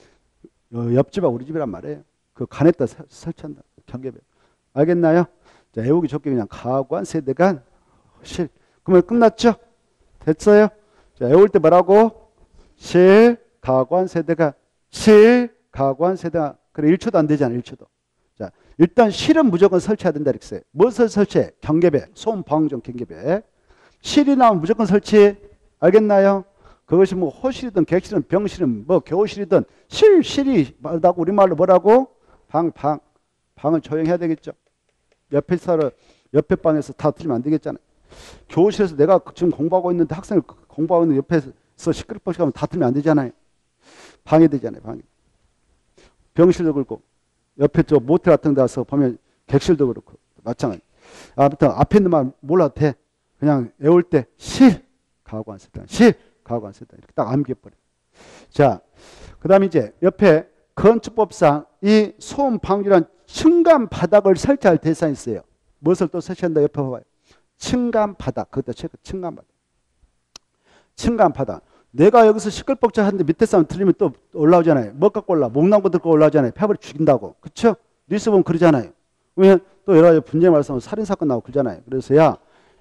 옆집하고 우리 집이란 말이에요. 그 간에다 설치한다. 경계벽. 알겠나요? 자, 외우기 좋게 그냥 가구한 세대간 실. 그러면 끝났죠? 됐어요? 자, 외울 때 뭐라고? 실 가구한 세대가 실 가구한 세대가 그래 1초도 안 되잖아. 1초도. 자, 일단 실은 무조건 설치해야 된다 이렇게 써요. 무엇을 설치해? 경계벽. 소음 방종 경계벽. 실이 나오면 무조건 설치. 알겠나요? 그것이 뭐 호실이든 객실이든 병실이든 뭐 교실이든 실이 말다고 우리말로 뭐라고? 방은 조용해야 되겠죠. 옆에 방에서 다 틀리면 안 되겠잖아요. 교실에서 내가 지금 공부하고 있는데 학생을 공부하고 있는데 옆에서 시끄럽게 하면 다 틀리면 안 되잖아요. 방해되잖아요. 방해. 병실도 그렇고 옆에 저 모텔 같은 데 가서 보면 객실도 그렇고 마찬가지. 아무튼 앞에 있는 말 몰라도 돼. 그냥 외울 때 실 가구 안 쓰다. 실 가구 안 쓰다. 이렇게 딱 암기해버려. 자, 그 다음에 이제 옆에 건축법상 이 소음 방지란 층간 바닥을 설치할 대상이 있어요. 무엇을 또 설치한다? 옆에 봐봐요. 층간 바닥. 그것도 층간 바닥. 층간 바닥. 내가 여기서 시끌벅적 하는데 밑에 사람 들리면 또 올라오잖아요. 뭐 갖고 올라? 목나고 들고 올라오잖아요. 폐벌이 죽인다고. 그쵸? 뉴스 보면 그러잖아요. 왜냐면 또 여러 가지 분쟁 말씀하면 살인사건 나오고 그러잖아요. 그래서야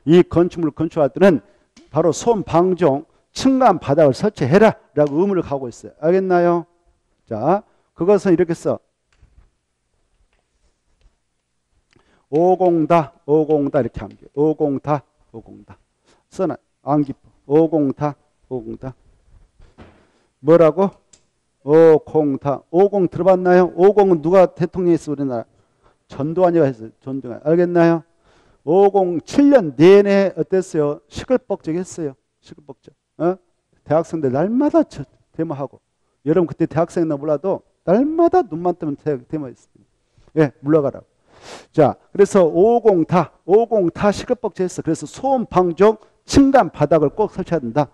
이 건축물을 건축할 때는 바로 소음 방종 층간 바닥을 설치해라 라고 의무를 가고 있어요. 알겠나요? 자, 그것은 이렇게 써. 5공다 이렇게 하면 돼요. 5공다 써놔. 암기법. 5공다 뭐라고? 50 들어봤나요? 50은 누가 대통령이었어? 우리나라 전두환이가 했어요. 전두환. 알겠나요? 507년 내내 어땠어요? 시끌벅적했어요. 시끌벅적. 대학생들 날마다 데모하고. 여러분 그때 대학생이나 몰라도 날마다 눈만 뜨면 데모했습니다. 예, 물러가라고. 자, 그래서 50다 시끌벅적했어. 그래서 소음 방종 층간 바닥을 꼭 설치해야 된다.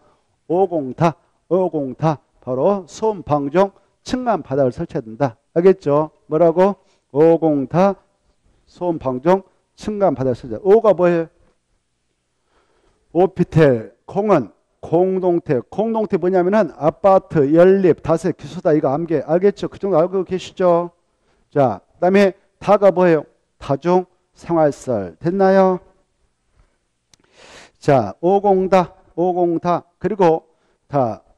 50다 바로 소음 방종 층간 바닥을 설치해야 된다. 알겠죠? 뭐라고? 50다 소음 방종 층간 바닥을 설치해야 된다. 5가 뭐예요? 오피텔, 공원, 공동태 뭐냐면은 아파트, 연립, 다세, 기숙사 이거 암기 알겠죠? 그 정도 알고 계시죠? 자, 그 다음에 다가 뭐예요? 다중 생활설 됐나요? 자, 5공다 그리고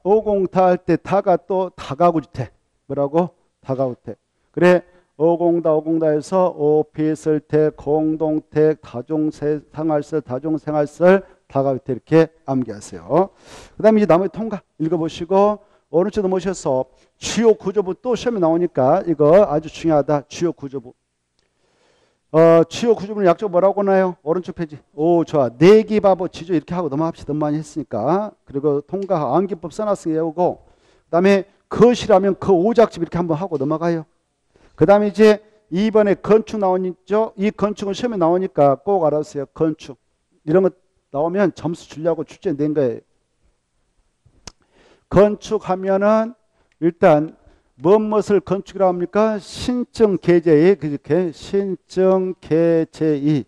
5공다 할 때 다가 또 다가구주택 뭐라고? 다가구주택. 그래 5공다에서 오피스텔, 공동택, 다중생활설, 다가구주택 이렇게 암기하세요. 그 다음에 이제 나머지 통과 읽어보시고 오른쪽도 모셔서 주요 구조부 또 시험에 나오니까 이거 아주 중요하다. 주요 구조부. 주요 구조부는 약적 뭐라고 나요? 오른쪽 페이지. 오, 좋아. 내기, 바보, 지조 이렇게 하고 넘어갑시다. 너무 많이 했으니까. 그리고 통과, 암기법 써놨으니 외우고 그 다음에 것이라면 그 오작집 이렇게 한번 하고 넘어가요. 그 다음에 이제 2번에 건축 나오죠. 이 건축은 시험에 나오니까 꼭 알아주세요. 건축. 이런 거 나오면 점수 주려고 출제된 거예요. 건축하면은 일단 무엇을 건축이라고 합니까? 신증 계제의 그렇게 신증 계제의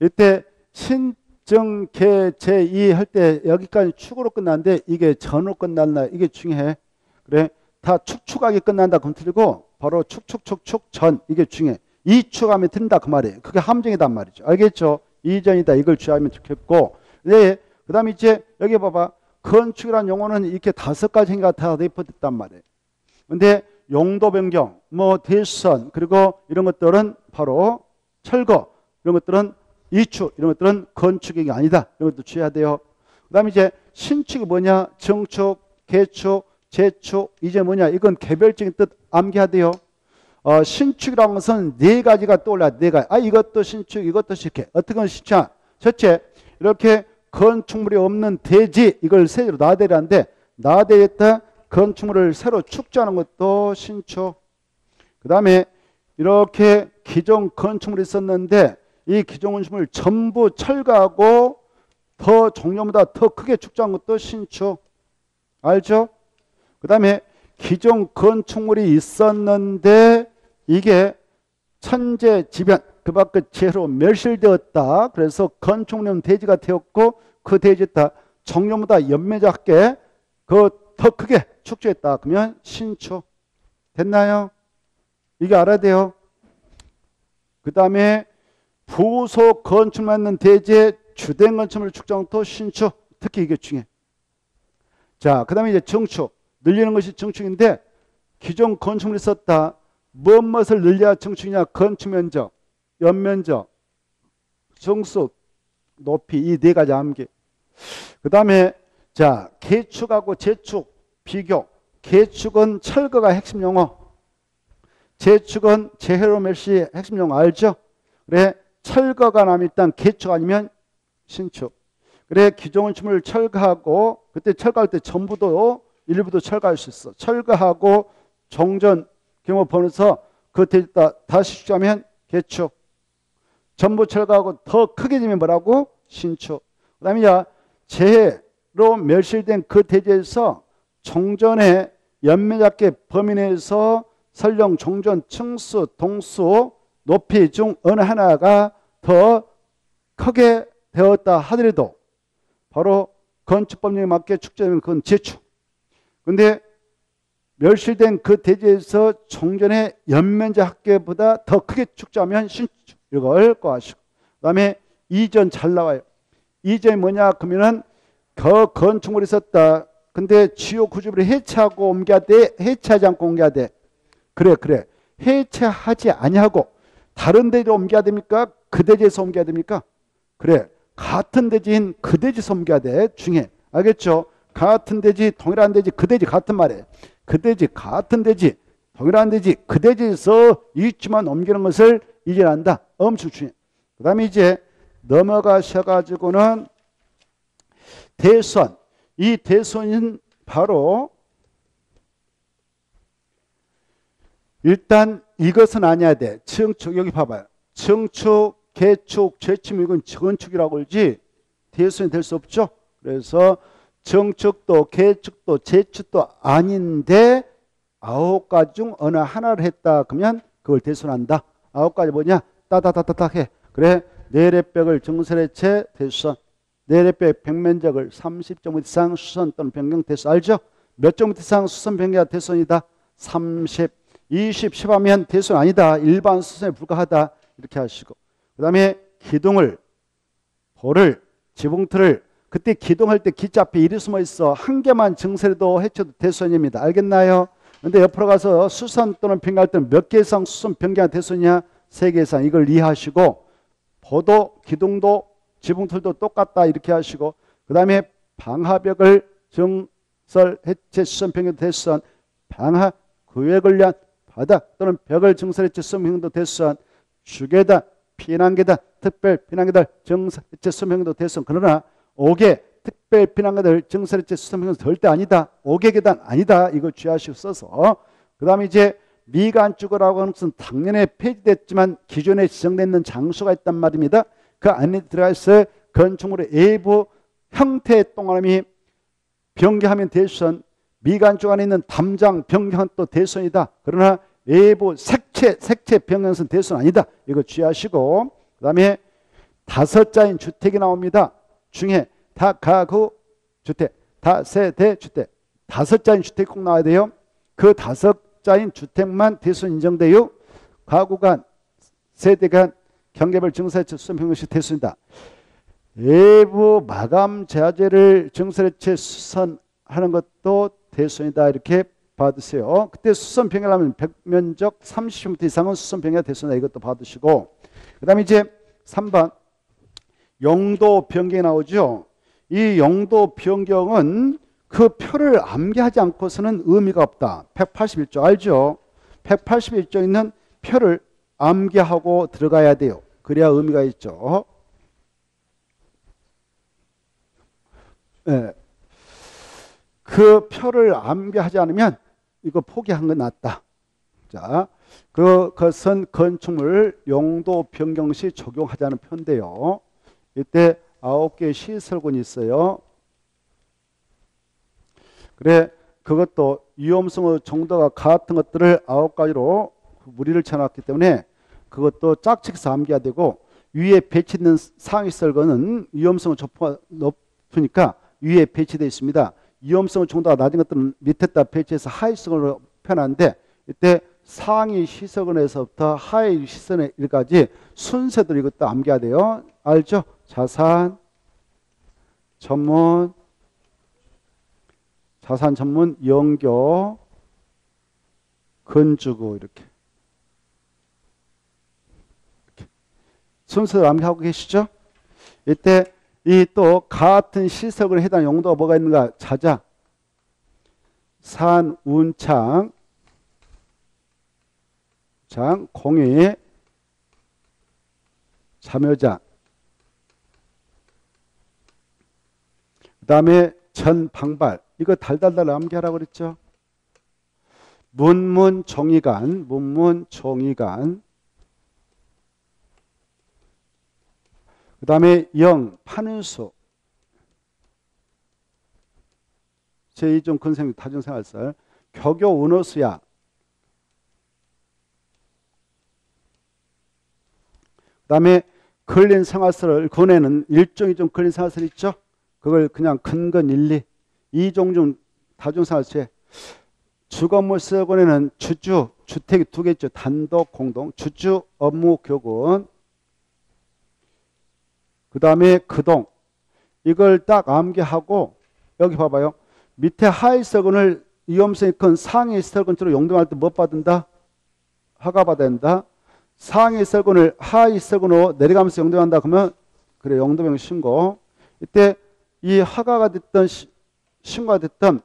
이때 신증 계제의 할 때 여기까지 축으로 끝났는데 이게 전으로 끝났나 이게 중요해. 그래 다 축축하게 끝난다 그럼 틀리고 바로 축축 전 이게 중요해. 이축하면 틀린다 그 말이에요. 그게 함정이단 말이죠. 알겠죠? 이전이다 이걸 주의하면 좋겠고 네, 그 다음에 이제 여기 봐봐. 건축이라는 용어는 이렇게 5가지가 다 대표됐단 말이에요. 근데 용도 변경, 뭐 대선, 그리고 이런 것들은 바로 철거, 이런 것들은 이축, 이런 것들은 건축이 아니다. 이런 것도 주의해야 돼요. 그 다음에 이제 신축이 뭐냐? 정축, 개축, 재축, 이제 뭐냐? 이건 개별적인 뜻 암기해야 돼요. 신축이라는 것은 4가지가 떠올라야 돼. 4가지. 이것도 신축, 이것도 신축. 어떻게 보면 신축? 첫째, 이렇게 건축물이 없는 대지 이걸 세제로 나대라는데 나대에다 건축물을 새로 축조하는 것도 신축. 그 다음에 이렇게 기존 건축물이 있었는데 이 기존 건축물을 전부 철거하고 더 종류보다 더 크게 축조한 것도 신축. 알죠? 그 다음에 기존 건축물이 있었는데 이게 천재지변 그 밖에 재로 멸실되었다. 그래서 건축물은 대지가 되었고 그 대지에다 정료보다 연매 작게 그 더 크게 축조했다. 그러면 신축. 됐나요? 이게 알아야 돼요. 그 다음에 부속 건축물 있는 대지에 주된 건축물 축조한 신축. 특히 이게 중요해. 자, 그 다음에 이제 정축. 늘리는 것이 정축인데 기존 건축물이 있었다. 무엇을 늘려야 정축이냐? 건축 면적, 연면적, 정수, 높이 이 4가지 암기. 그 다음에 자 개축하고 재축 비교. 개축은 철거가 핵심 용어. 재축은 재해로 멸시 핵심 용어 알죠? 그래 철거가 나면 일단 개축 아니면 신축. 그래 기존 건축물을 철거하고 그때 철거할 때 전부도 일부도 철거할 수 있어. 철거하고 종전 규모 보면서 그 대지다 다시 축조하면 개축. 전부 철거하고 더 크게 되면 뭐라고? 신축. 그 다음에 재해로 멸실된 그 대지에서 종전에 연면적계 범위 내에서 설령, 종전, 층수, 동수, 높이 중 어느 하나가 더 크게 되었다 하더라도 바로 건축법령에 맞게 축제되면 그건 재축. 근데 멸실된 그 대지에서 종전의 연면적 합계보다 더 크게 축제하면 신축. 이걸 꺼하시고. 그 다음에 이전 잘 나와요. 이전이 뭐냐 그러면은 그 건축물이 있었다. 근데 주요 구조물을 해체하고 옮겨야 돼? 해체하지 않고 옮겨야 돼? 그래. 해체하지 아니하고 다른 대지로 옮겨야 됩니까? 그 대지에서 옮겨야 됩니까? 그래. 같은 대지인 그 대지에서 옮겨야 돼. 중에. 알겠죠? 같은 대지, 동일한 대지, 그 대지 같은 말이에요. 그 대지, 같은 대지, 동일한 대지, 그 대지에서 이치만 옮기는 것을 이전한다. 엄청 중요해. 그 다음에 이제 넘어가셔가지고는 대선. 이 대선은 바로 일단 이것은 아니어야 돼. 증축, 여기 봐봐요. 증축, 개축, 재축, 이건 건축이라고 그러지 대선이 될 수 없죠. 그래서 증축도, 개축도, 재축도 아닌데 9가지 중 어느 하나를 했다. 그러면 그걸 대선한다. 9가지 뭐냐? 따다다다닥 해. 그래, 내래벽을 증설해체 대선. 내래벽 벽면적을 30제곱미터 이상 수선 또는 변경 대선. 알죠? 몇 제곱미터 이상 수선 변경이 대선이다? 30. 20, 10 하면 대선 아니다. 일반 수선에 불과하다. 이렇게 하시고. 그 다음에 기둥을, 볼을, 지붕틀을, 그때 기둥할 때 기자 앞에 일이 숨어 있어. 한 개만 증설해도 해쳐도 대선입니다. 알겠나요? 근데 옆으로 가서 수선 또는 변경할 때는 몇 개 이상 수선 변경이 대선이냐? 3개 이상. 이걸 이해하시고, 보도, 기둥도, 지붕틀도 똑같다. 이렇게 하시고, 그 다음에 방화벽을 증설, 해체, 수선, 변경, 대선, 방화, 구획을 위한 바닥 또는 벽을 증설해체, 수선, 변경도 대선, 주계단, 피난계단, 특별 피난계단, 증설해체, 수선, 변경도 대선. 그러나 5개 특별 피난계단을 증설해체, 수선, 변경도 절대 아니다. 5개 계단 아니다. 이거 주의하시고 써서. 그 다음에 이제 미간축이라고 하는 것은 당년에 폐지됐지만 기존에 지정되어 있는 장소가 있단 말입니다. 그 안에 들어가서 건축물의 일부 형태의 동그라미 변경하면 대선, 미간축 안에 있는 담장 변경은 또 대선이다. 그러나 외부 색채 변경은 대선 아니다. 이거 주의하시고, 그 다음에 5자인 주택이 나옵니다. 중에 다가구 주택, 다세대 주택, 5자인 주택이 꼭 나와야 돼요. 그 5자인 주택만 대선 인정돼요. 가구 간, 세대 간, 경계별 증설해체, 수선, 변경시 대선이다. 외부 마감 자재를 증설해체, 수선하는 것도 대선이다. 이렇게 받으세요. 그때 수선 변경하면 벽면적 30m 이상은 수선 변경 대선이다. 이것도 받으시고, 그 다음에 이제 3번 용도 변경이 나오죠. 이 용도 변경은 그 표를 암기하지 않고서는 의미가 없다. 181조 알죠? 181조 있는 표를 암기하고 들어가야 돼요. 그래야 의미가 있죠. 네. 그 표를 암기하지 않으면 이거 포기한 건 낫다. 자, 그것은 건축물 용도 변경 시 적용하자는 표인데요. 이때 9개의 시설군이 있어요. 그래, 그것도 위험성 정도가 같은 것들을 9가지로 무리를 쳐놨기 때문에 그것도 짝짓해서 암기해야 되고, 위에 배치된 상위설거는 위험성은 높으니까 위에 배치되어 있습니다. 위험성 정도가 낮은 것들은 밑에다 배치해서 하위성으로 표현하는데, 이때 상위 시설근에서부터 하위 시설까지 순서대로 이것도 암기해야 돼요. 알죠? 자산 전문, 영교, 건주구 이렇게 순서대로 암기하고 계시죠? 이때 이 또 같은 시설에 해당 용도가 뭐가 있는가? 자자, 산, 운창, 공의, 참여자, 그 다음에 전방발. 이거 달달달 암기하라고 그랬죠? 문문, 종이관, 그 다음에 영, 판은수, 제2종 근생, 다중생활설, 교교 은호수야. 그 다음에 걸린 생활서를 권해는 일종이 좀 걸린 생활서 있죠. 그걸 그냥 근건 1, 2 이종중 다중생활서에 주건물서 권해는 주주 주택이 2개 있죠. 단독 공동 주주 업무 교권. 그 다음에 그동 이걸 딱 암기하고 여기 봐봐요. 밑에 하위 서건을 위험성이 큰 상위 서건으로 용도할 때 못 받는다? 허가 받아야 된다. 상위 서건을 하위 서건으로 내려가면서 용도한다 그러면 그래 용도명 신고. 이때 이 허가가 됐던 신고가 됐던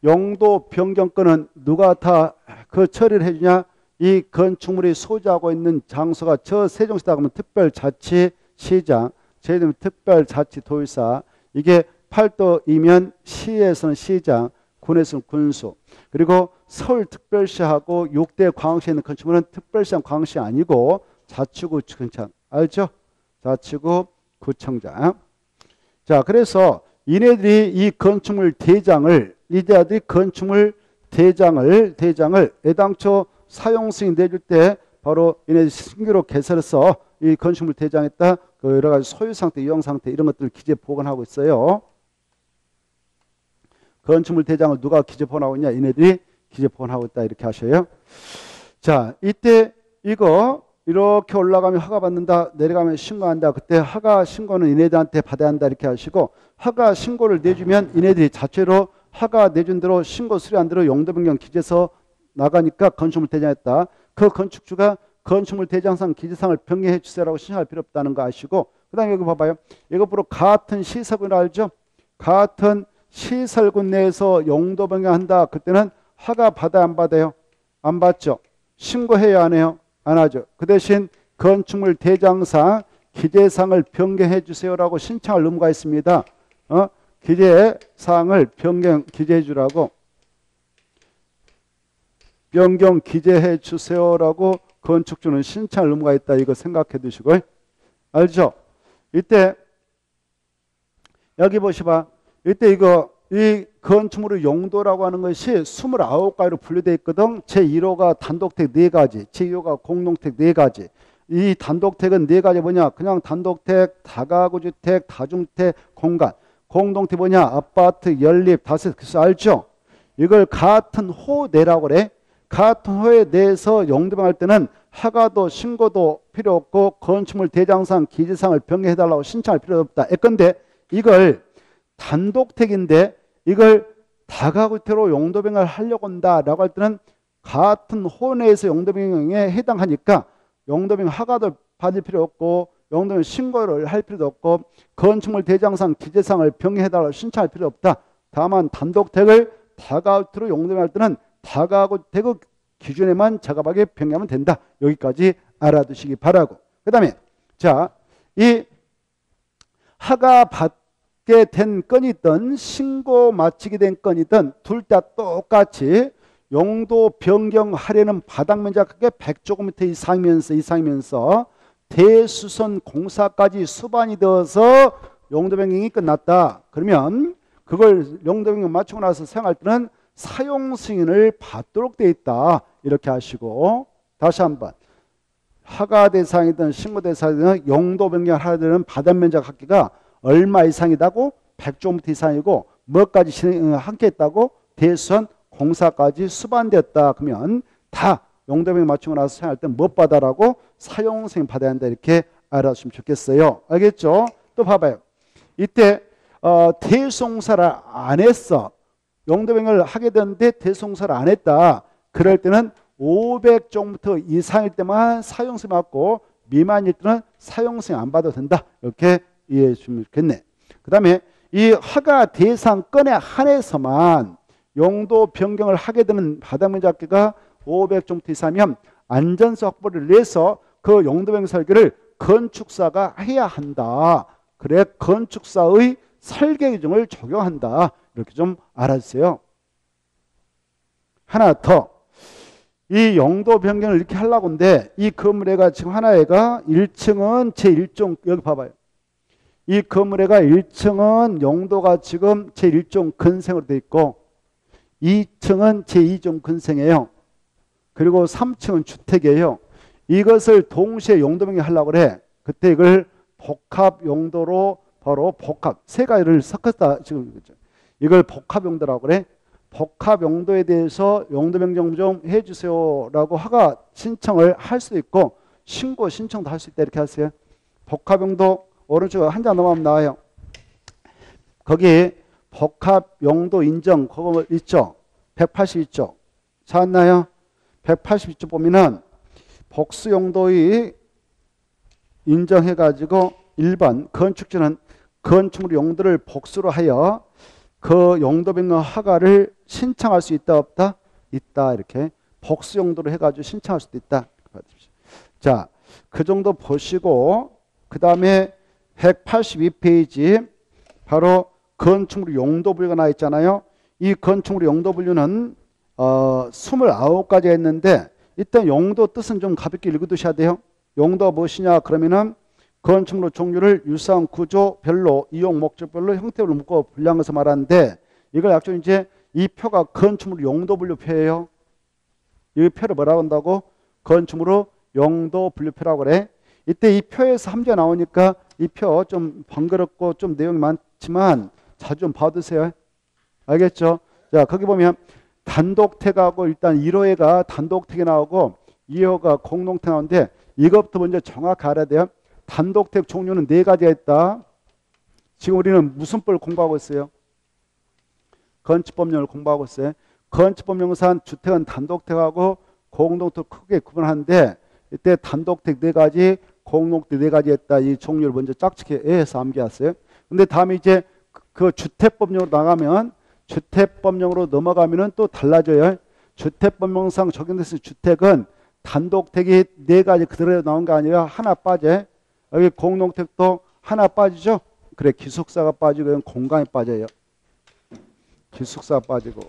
용도 변경권은 누가 다 그 처리를 해주냐? 이 건축물이 소지하고 있는 장소가 저 세종시다 그러면 특별자치시장, 제이되면 특별자치도의사, 이게 8도이면 시에서는 시장, 군에서는 군수. 그리고 서울특별시하고 6대 광역시에 있는 건축물은 특별시장 광역시 아니고 자치구 구청. 알죠? 자치구 구청장. 자, 그래서 이네들이 이 건축물 대장을 이들이 건축물 대장을 애당초 사용 승인 내줄 때 바로 이네들이 신규로 개설해서 이 건축물 대장에다 그 여러 가지 소유 상태, 이용 상태 이런 것들을 기재 보관하고 있어요. 건축물 대장을 누가 기재 보관하고 있냐? 이네들이 기재 보관하고 있다 이렇게 하셔요. 자, 이때 이거 이렇게 올라가면 허가 받는다, 내려가면 신고한다. 그때 허가 신고는 이네들한테 받아야 한다 이렇게 하시고, 허가 신고를 내주면 이네들이 자체로 허가 내준 대로 신고 수리한 대로 용도 변경 기재서 나가니까 건축물 대장했다. 그 건축주가 건축물 대장상 기재상을 변경해 주세요라고 신청할 필요 없다는 거 아시고, 그 다음에 여기 봐봐요. 이것으로 같은 시설군 알죠? 같은 시설군 내에서 용도 변경한다. 그때는 허가 받아야 안 받아요? 안 받죠. 신고해야 안 해요? 안 하죠. 그 대신 건축물 대장상 기재상을 변경해 주세요라고 신청할 의무가 있습니다. 기재사항을 변경 기재해 주라고, 변경 기재해 주세요라고 건축주는 신청할 의무가 있다. 이거 생각해 두시고. 알죠? 이때 여기 보시봐. 이때 이거 이 건축물의 용도라고 하는 것이 29가지로 분류되어 있거든. 제1호가 단독택 4가지, 제2호가 공동택 4가지. 이 단독택은 4가지 뭐냐? 그냥 단독택, 다가구주택, 다중택, 공간. 공동택 뭐냐? 아파트, 연립, 다세대. 그래서 알죠? 이걸 같은 호 내라고 그래. 같은 호에 대해서 용도변할 때는 허가도 신고도 필요 없고 건축물 대장상 기재상을 변경해달라고 신청할 필요 없다. 예컨대 이걸 단독택인데 이걸 다가구택으로 용도 변경을 하려고 한다라고 할 때는 같은 호 내에서 용도 변경에 해당하니까 용도 변경 허가도 받을 필요 없고 용도 변경 신고를 할 필요도 없고 건축물 대장상 기재상을 변경해달라고 신청할 필요 없다. 다만 단독택을 다가구택으로 용도 변경할 때는 다가구택의 기준에만 적합하게 변경하면 된다. 여기까지 알아두시기 바라고. 그 다음에 자, 이 허가 받게 된 건이든 신고 마치게 된 건이든 둘 다 똑같이 용도 변경하려는 바닥 면적의 100제곱미터 이상이면서 대수선 공사까지 수반이 되어서 용도 변경이 끝났다. 그러면 그걸 용도 변경 마치고 나서 사용할 때는 사용 승인을 받도록 되어 있다. 이렇게 하시고, 다시 한번 허가 대상이든 신고 대상이든 용도 변경을 하려는 바닥 면적 합계가 얼마 이상이다고? 100제곱미터 이상이고 뭐까지 함께 했다고? 대수선 공사까지 수반되었다. 그러면 다 용도 변경 마치고 나서 사용할 때 못 받아라고? 사용 승인 받아야 한다. 이렇게 알아주시면 좋겠어요. 알겠죠? 또 봐봐요. 이때 대수공사를 안 했어. 용도 변경을 하게 되는데 대수공사를 안 했다. 그럴 때는 500제곱미터 이상일 때만 사용승인 받고 미만일 때는 사용승인 안 받아도 된다. 이렇게 이해해 주시면 좋겠네. 그 다음에 이 허가 대상 건에 한해서만 용도 변경을 하게 되는 바닥 면적 합계가 500제곱미터 이상이면 안전성 확보를 위해서 그 용도 변경 설계를 건축사가 해야 한다. 그래 건축사의 설계 규정을 적용한다. 이렇게 좀 알아주세요. 하나 더. 이 용도 변경을 이렇게 하려고 하는데 이 건물에가 지금 하나에가 1층은 제1종 여기 봐봐요. 이 건물에가 1층은 용도가 지금 제1종 근생으로 돼 있고 2층은 제2종 근생이에요. 그리고 3층은 주택이에요. 이것을 동시에 용도명의 하려고 그래. 그때 이걸 복합 용도로 바로 복합 세 가지를 섞었다 지금 이걸 복합 용도라고 그래. 복합 용도에 대해서 용도 변경 좀 해주세요라고 허가 신청을 할 수도 있고 신고 신청도 할 수 있다 이렇게 하세요. 복합 용도 오른쪽 한 장 넘어가면 나와요. 거기 복합 용도 인정 그거 있죠. 180 있죠. 찾았나요? 180쪽 보면은 복수 용도의 인정해가지고 1번 건축주는 건축물 용도를 복수로 하여 그 용도 변경 허가를 신청할 수 있다 없다? 있다 이렇게 복수 용도로 해가지고 신청할 수도 있다. 자, 그 정도 보시고 그 다음에 182페이지 바로 건축물 용도 분류가 나와 있잖아요. 이 건축물 용도 분류는 29가지가 있는데 일단 용도 뜻은 좀 가볍게 읽어두셔야 돼요. 용도가 무엇이냐 그러면은 건축물 종류를 유사한 구조, 별로, 이용 목적별로 형태별로 묶어 분류한 것을 말하는데 이걸 약간 이제 이 표가 건축물 용도 분류표예요. 이 표를 뭐라고 한다고? 건축물로 용도 분류표라고 그래. 이때 이 표에서 함수가 나오니까 이 표 좀 번거롭고 좀 내용이 많지만 자주 좀 봐두세요. 알겠죠? 자, 거기 보면 단독택하고 일단 1호회가 단독택이 나오고 2호가 공동택 나오는데 이것부터 먼저 정확히 알아야 돼요. 단독택 종류는 4가지가 있다. 지금 우리는 무슨 법을 공부하고 있어요? 건축법령을 공부하고 있어요. 건축법령상 주택은 단독택하고 공동택 크게 구분하는데 이때 단독택 4가지, 공동택 4가지 있다. 이 종류를 먼저 짝짓기해서 암기하세요. 근데 다음에 이제 그 주택법령으로 나가면 주택법령으로 넘어가면은 또 달라져요. 주택법령상 적용됐을 주택은 단독택이 4가지 그대로 나온 게 아니라 하나 빠져. 여기 공동택도 하나 빠지죠. 그래 기숙사가 빠지고 공간이 빠져요. 기숙사가 빠지고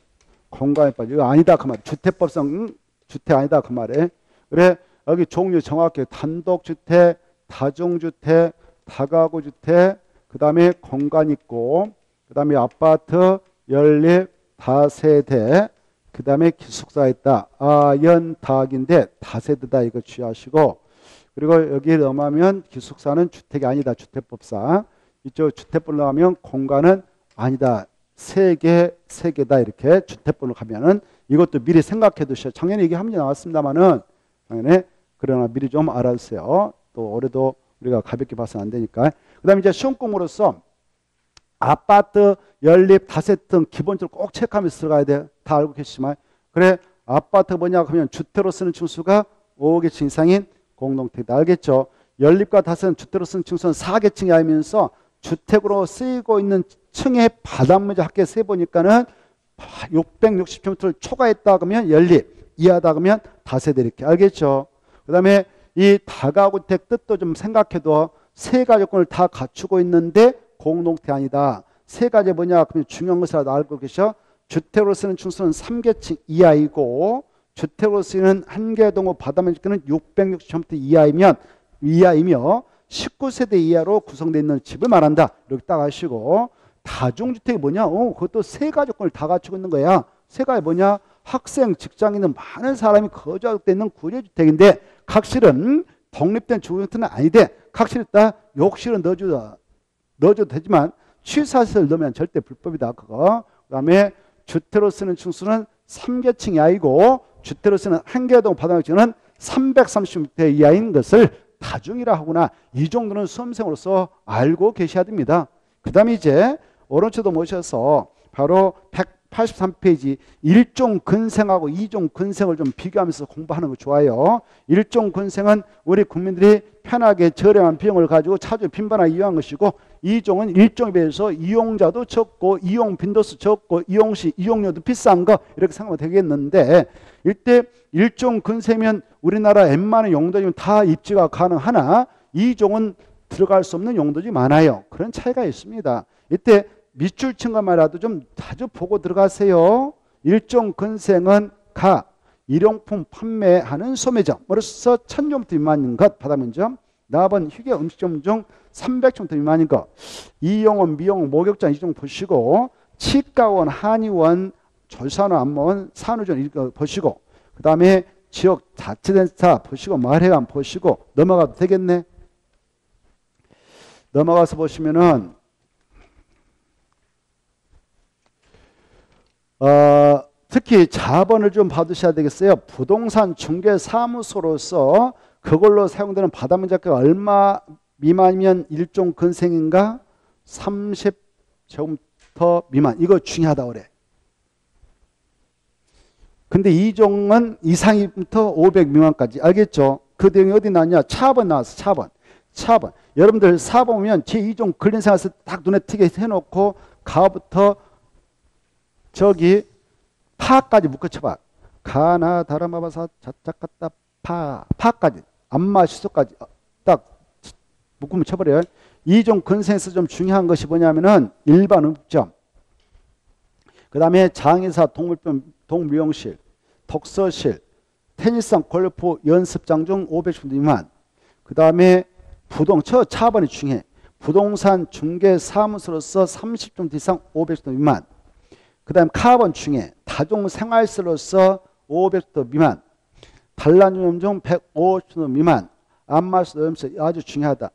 공간이 빠지고 이거 아니다 그 말. 주택법상 주택 아니다 그 말에. 그래 여기 종류 정확히 단독주택, 다중주택, 다가구주택, 그 다음에 공간 있고, 그 다음에 아파트, 연립, 다세대, 그 다음에 기숙사 있다. 연다학인데 다세대다 이거 주의하시고, 그리고 여기 넘어가면 기숙사는 주택이 아니다. 주택법상. 이쪽 주택법로 나가면 공간은 아니다. 세 개다 이렇게 주택법로 가면은 이것도 미리 생각해 두셔. 작년에 이게 함수 나왔습니다만은 작년에 그러나 미리 좀 알아주세요. 또 올해도 우리가 가볍게 봐서는 안 되니까. 그 다음에 이제 시험 공부로서 아파트, 연립, 다세대 등 기본적으로 꼭 체크하면서 들어가야 돼요. 다 알고 계시지만. 그래 아파트가 뭐냐 하면 주택으로 쓰는 층수가 5개층 이상인 공동택이다. 알겠죠? 연립과 다세대는 주택으로 쓰는 층수는 4개층이 아니면서 주택으로 쓰이고 있는 층의 바닷물질 합계 세보니까는 660평를 초과했다 그러면 연립, 이하다 그러면 다세대 이렇게. 알겠죠? 그 다음에 이 다가구택 뜻도 좀 생각해도 세 가지 조건을 다 갖추고 있는데 공동택 아니다. 세 가지 뭐냐 그러면 중요한 것이라도 알고 계셔. 주택으로 쓰는 층수는 3개층 이하이고 주택으로 쓰이는 한 개 동호 바닷물질은 660평 이하이며 19세대 이하로 구성되어 있는 집을 말한다. 이렇게 딱 아시고 다중주택이 뭐냐? 그것도 세 가지 조건을 다 갖추고 있는 거야. 세 가지 뭐냐? 학생, 직장인은 많은 사람이 거주하고 있는 구제주택인데 각실은 독립된 주거 형태는 아니대. 각실 있다. 욕실은 넣어줘도 되지만 취사시설 넣으면 절대 불법이다. 그거. 그 다음에 주택으로 쓰는 층수는 3개층이 아니고 주택으로 쓰는 한 개 동호 바닷물질은 330m 이하인 것을 다중이라 하구나. 이 정도는 수험생으로서 알고 계셔야 됩니다. 그 다음에 이제 오른쪽도 모셔서 바로 183페이지 1종 근생하고 2종 근생을 좀 비교하면서 공부하는 거 좋아요. 1종 근생은 우리 국민들이 편하게 저렴한 비용을 가지고 자주 빈번하게 이용한 것이고 2종은 1종에 비해서 이용자도 적고 이용 빈도수 적고 이용시 이용료도 비싼 거 이렇게 생각하면 되겠는데 이때 1종 근생이면 우리나라 웬만한 용도지면 다 입지가 가능하나 2종은 들어갈 수 없는 용도지 많아요. 그런 차이가 있습니다. 이때 밑줄친 것만이라도 좀 자주 보고 들어가세요. 1종 근생은 가 일용품 판매하는 소매점으로서 1000종부터 미만인 것 바다면점, 나번 휴게 음식점 중 300종부터 미만인 것, 이용원, 미용원, 목욕장 이 종 보시고 치과원, 한의원, 조산호 안몬 산후전 이거 보시고 그 다음에 지역 자치단체사 보시고 마을회관 보시고 넘어가도 되겠네. 넘어가서 보시면은 특히 자본을 좀 받으셔야 되겠어요. 부동산 중개사무소로서 그걸로 사용되는 바다면적가 얼마 미만이면 일종 근생인가 30제곱미터 미만. 이거 중요하다 그래. 근데 이종은 이상부터 500 미만까지. 알겠죠? 그 내용이 어디 나왔냐? 차번 나왔어. 차번. 여러분들 사번 보면 제2종 근린생활에서 딱 눈에 띄게 해놓고 가부터 저기 파까지 묶어쳐봐. 가나 다라마바사 자작갔다 파까지 안마 시소까지 딱 묶으면 쳐버려요. 이종 근생에서 좀 중요한 것이 뭐냐면은 일반 음점, 그 다음에 장의사, 동물미용실, 독서실, 테니스장, 골프 연습장 중 500m 미만. 그 다음에 차번이 중요해. 부동산 중개사무소로서 30종 이상 500m 미만. 그 다음에 카본 중에 다중생활시로서 500도 미만, 단란유념 중 150도 미만, 안마수도 염소 아주 중요하다.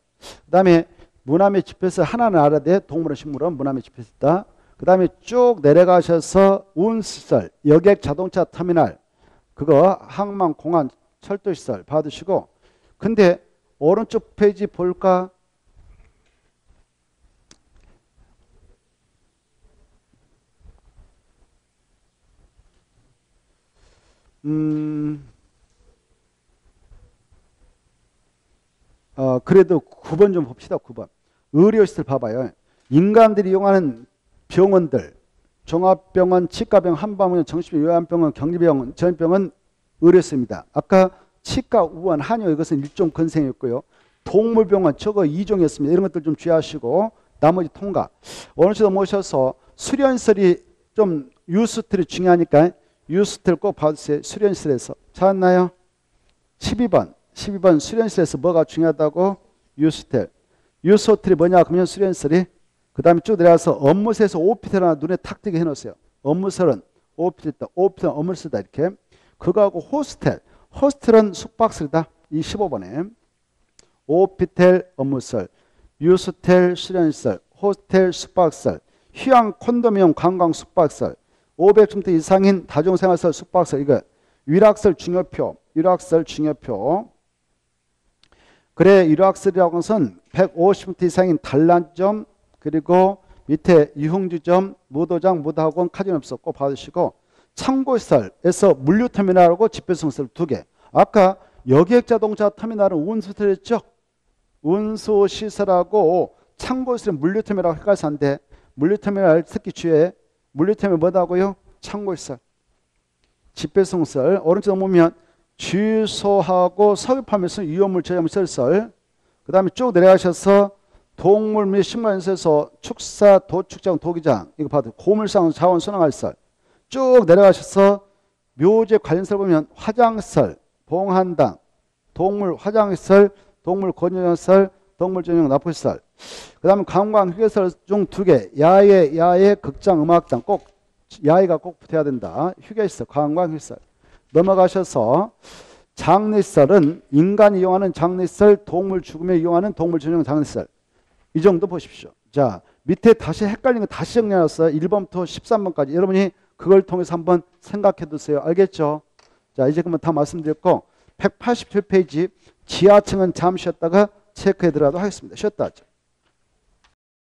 그 다음에 문화재 집회에서 하나는 알아야 돼. 동물원 식물원 문화재 집회에서 있다. 그 다음에 쭉 내려가셔서 운수시설, 여객 자동차 터미널, 그거 항만, 공항, 철도시설 받으시고. 근데 오른쪽 페이지 볼까? 그래도 9번 좀 봅시다. 9번. 의료시설 봐봐요. 인간들이 이용하는 병원들, 종합병원, 치과병원, 한방병원, 정신병원, 요양병원, 격리병원, 전염병원 의료시설입니다. 아까 치과, 우원, 한의원 이것은 일종 근생이었고요. 동물병원 저거 2종이었습니다. 이런 것들 좀 주의하시고 나머지 통과. 어느 정도 모셔서 수련시설이 좀 유스텔이 중요하니까 유스텔 꼭 봐주세요. 수련실에서. 찾았나요? 12번 수련실에서 뭐가 중요하다고? 유스텔. 유스호텔이 뭐냐 그러면 수련실이. 그 다음에 쭉 내려가서 업무실에서 오피텔 하나 눈에 탁 띄게 해놓으세요. 업무실은 오피텔 있다. 오피텔은 업무실이다. 이렇게. 그거하고 호스텔은 숙박실이다. 이 15번에. 오피텔 업무실, 유스텔 수련시설, 호스텔 숙박시설, 휴양 콘도미움 관광 숙박시설, 500m 이상인 다중생활시설 숙박시설. 이거 유락설 중요표. 그래 유락설이라고 하는 것은 150m 이상인 단란점, 그리고 밑에 유흥주점, 무도장, 무도학원, 카지노업소 꼭 받으시고, 창고시설에서 물류터미널하고 집배송시설 2개. 아까 여객자동차 터미널은 운수시설이었죠. 운수시설하고 창고시설은 물류터미널하고 헷갈려서 안 돼. 물류터미널 특히 주의해. 물류터미널 뭐다고요? 창고시설. 집배송시설. 오른쪽 보면 주유소하고 석유판매소, 유효물 저염시설. 그 다음에 쭉 내려가셔서 동물 및 식물연수에서 축사, 도축장, 도기장 이거 봐도 고물상 자원 순환시설. 쭉 내려가셔서 묘지 관련시설 보면 화장시설, 봉한당, 동물 화장시설, 동물 건조시설, 동물 전용 납포시설. 그 다음에 관광 휴게시설 중 2개. 야외 극장, 음악장 꼭 야외가 꼭 붙어야 된다. 휴게시설, 관광 휴게시설. 넘어가셔서 장례시설은 인간이 이용하는 장례시설, 동물 죽음에 이용하는 동물 전용 장례시설. 이 정도 보십시오. 자, 밑에 다시 헷갈린 거 다시 정리해놨어요. 1번부터 13번까지. 여러분이 그걸 통해서 한번 생각해 두세요. 알겠죠? 자, 이제 그만 다 말씀드렸고 187페이지 지하층은 잠시 쉬었다가 체크해 드리도록 하겠습니다. 쉬었다 하죠.